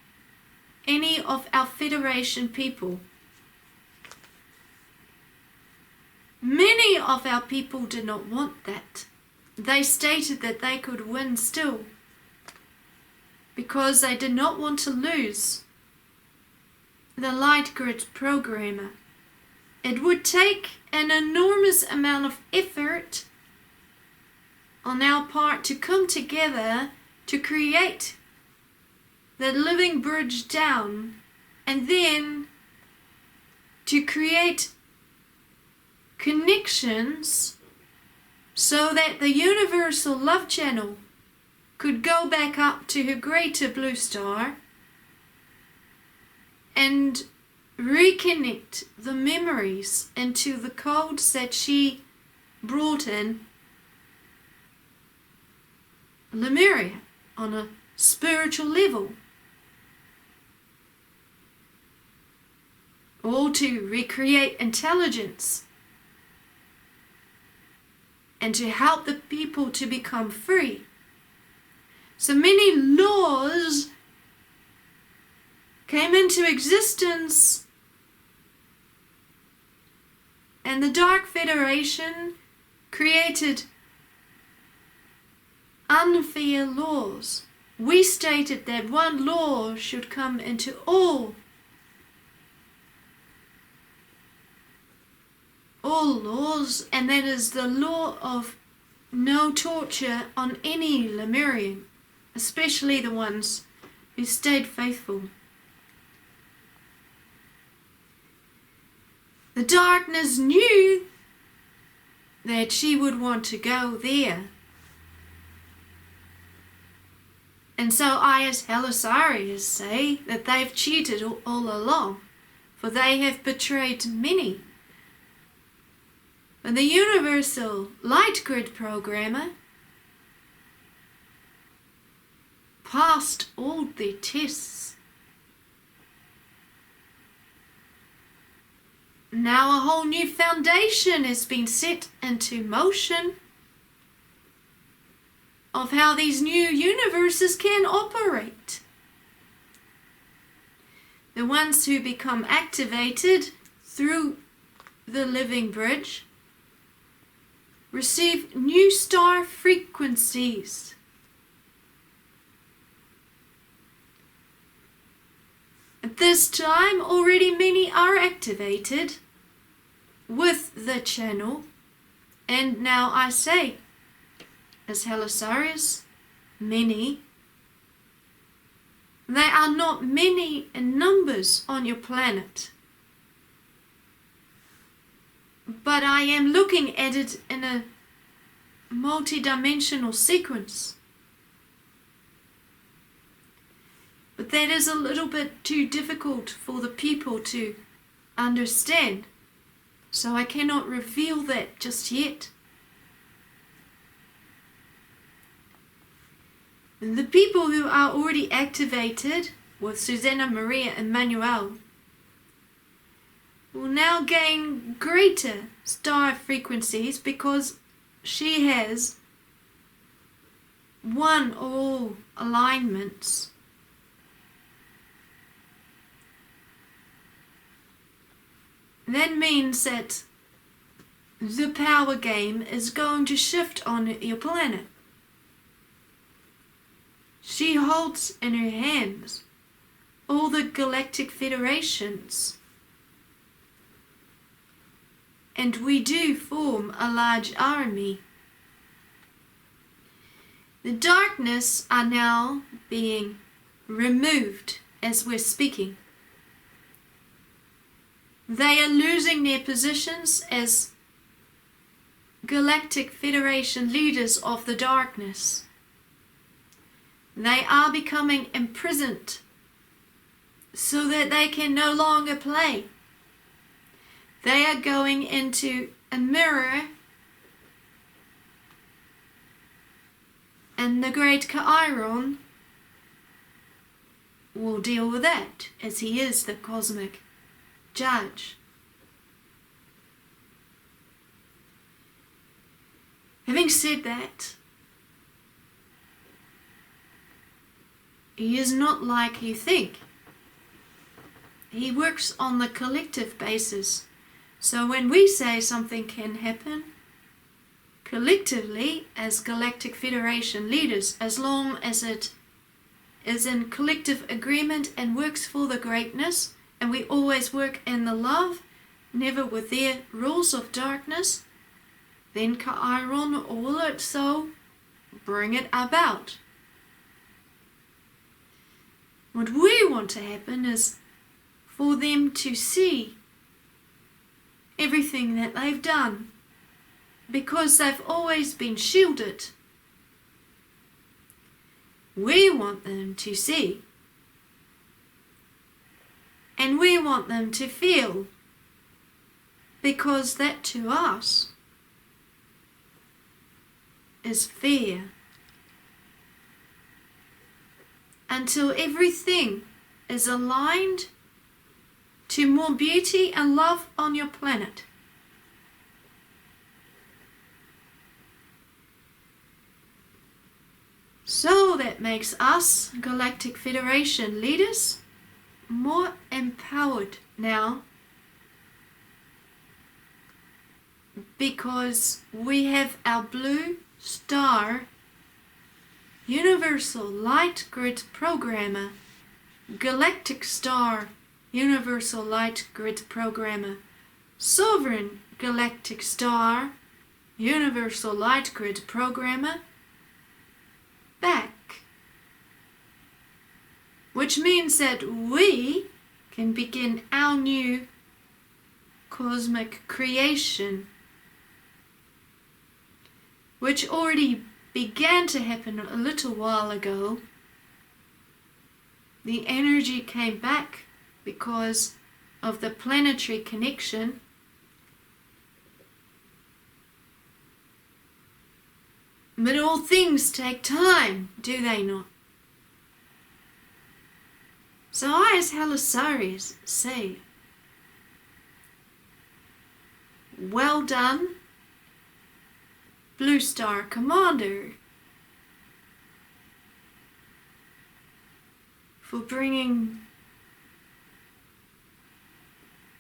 Speaker 3: any of our Federation people. Many of our people did not want that. They stated that they could win still, because they did not want to lose the Light Grid Programmer. It would take an enormous amount of effort on our part to come together to create the living bridge down, and then to create connections so that the universal love channel could go back up to her greater blue star and reconnect the memories into the codes that she brought in Lemuria on a spiritual level, all to recreate intelligence and to help the people to become free. So many laws came into existence, and the Dark Federation created unfair laws. We stated that one law should come into all laws, and that is the law of no torture on any Lemurian, especially the ones who stayed faithful. The darkness knew that she would want to go there. And so I, as Helisarius, say that they've cheated all along, for they have betrayed many. But the Universal Light Grid Programmer passed all their tests. Now a whole new foundation has been set into motion of how these new universes can operate. The ones who become activated through the living bridge receive new star frequencies. At this time, already many are activated with the channel, and now I say, as Helisarius, many. They are not many in numbers on your planet, but I am looking at it in a multi-dimensional sequence. But that is a little bit too difficult for the people to understand, so I cannot reveal that just yet. And the people who are already activated with Suzanna Maria Emmanuel will now gain greater star frequencies, because she has won all alignments. That means that the power game is going to shift on your planet. She holds in her hands all the galactic federations, and we do form a large army. The darkness are now being removed as we're speaking. They are losing their positions as Galactic Federation leaders of the darkness. They are becoming imprisoned so that they can no longer play. They are going into a mirror And the great CAEAYARON will deal with that, as he is the cosmic judge. Having said that, he is not like you think. He works on the collective basis. So when we say something can happen, collectively, as Galactic Federation leaders, as long as it is in collective agreement and works for the greatness, and we always work in the love, never with their rules of darkness, then CAEAYARON will also bring it about. What we want to happen is for them to see everything that they've done, because they've always been shielded. We want them to see, and we want them to feel, because that to us is fair. Until everything is aligned to more beauty and love on your planet. So that makes us, Galactic Federation leaders, more empowered now, because we have our Blue Star Universal Light Grid Programmer, Galactic Star Universal Light Grid Programmer, Sovereign Galactic Star Universal Light Grid Programmer back. Which means that we can begin our new cosmic creation, which already began to happen a little while ago. The energy came back because of the planetary connection. But all things take time, do they not? So I, as Helisaries, say, well done, Blue Star Commander, for bringing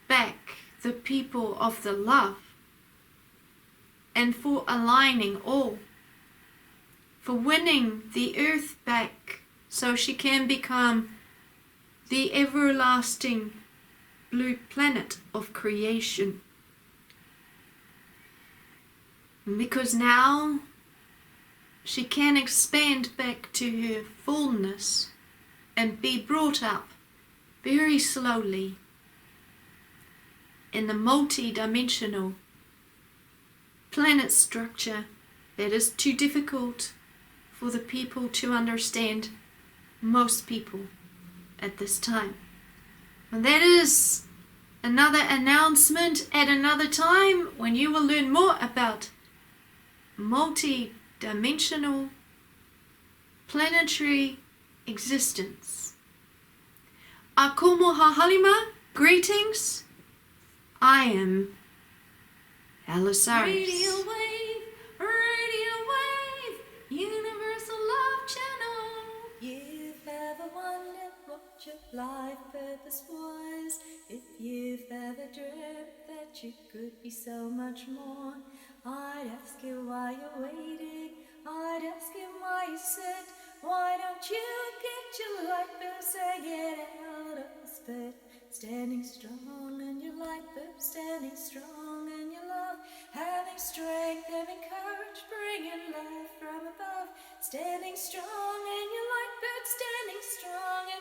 Speaker 3: back the people of the love, and for aligning all, for winning the earth back so she can become the everlasting blue planet of creation. Because now she can expand back to her fullness and be brought up very slowly in the multi-dimensional planet structure that is too difficult for the people to understand, most people at this time. And that is another announcement at another time, when you will learn more about multi-dimensional planetary existence. Akomo Halima, greetings. I am Helisaries.
Speaker 2: Radio wave, universal love channel.
Speaker 1: You've ever wondered what your life purpose was? If you've ever dreamt that you could be so much more, I'd ask you why you're waiting. I'd ask you why you sit. Why don't you get your light bulbs and get out of bed? Standing strong in your light bulb, standing strong in your love, having strength, having courage, bringing life from above. Standing strong in your light bulb, standing strong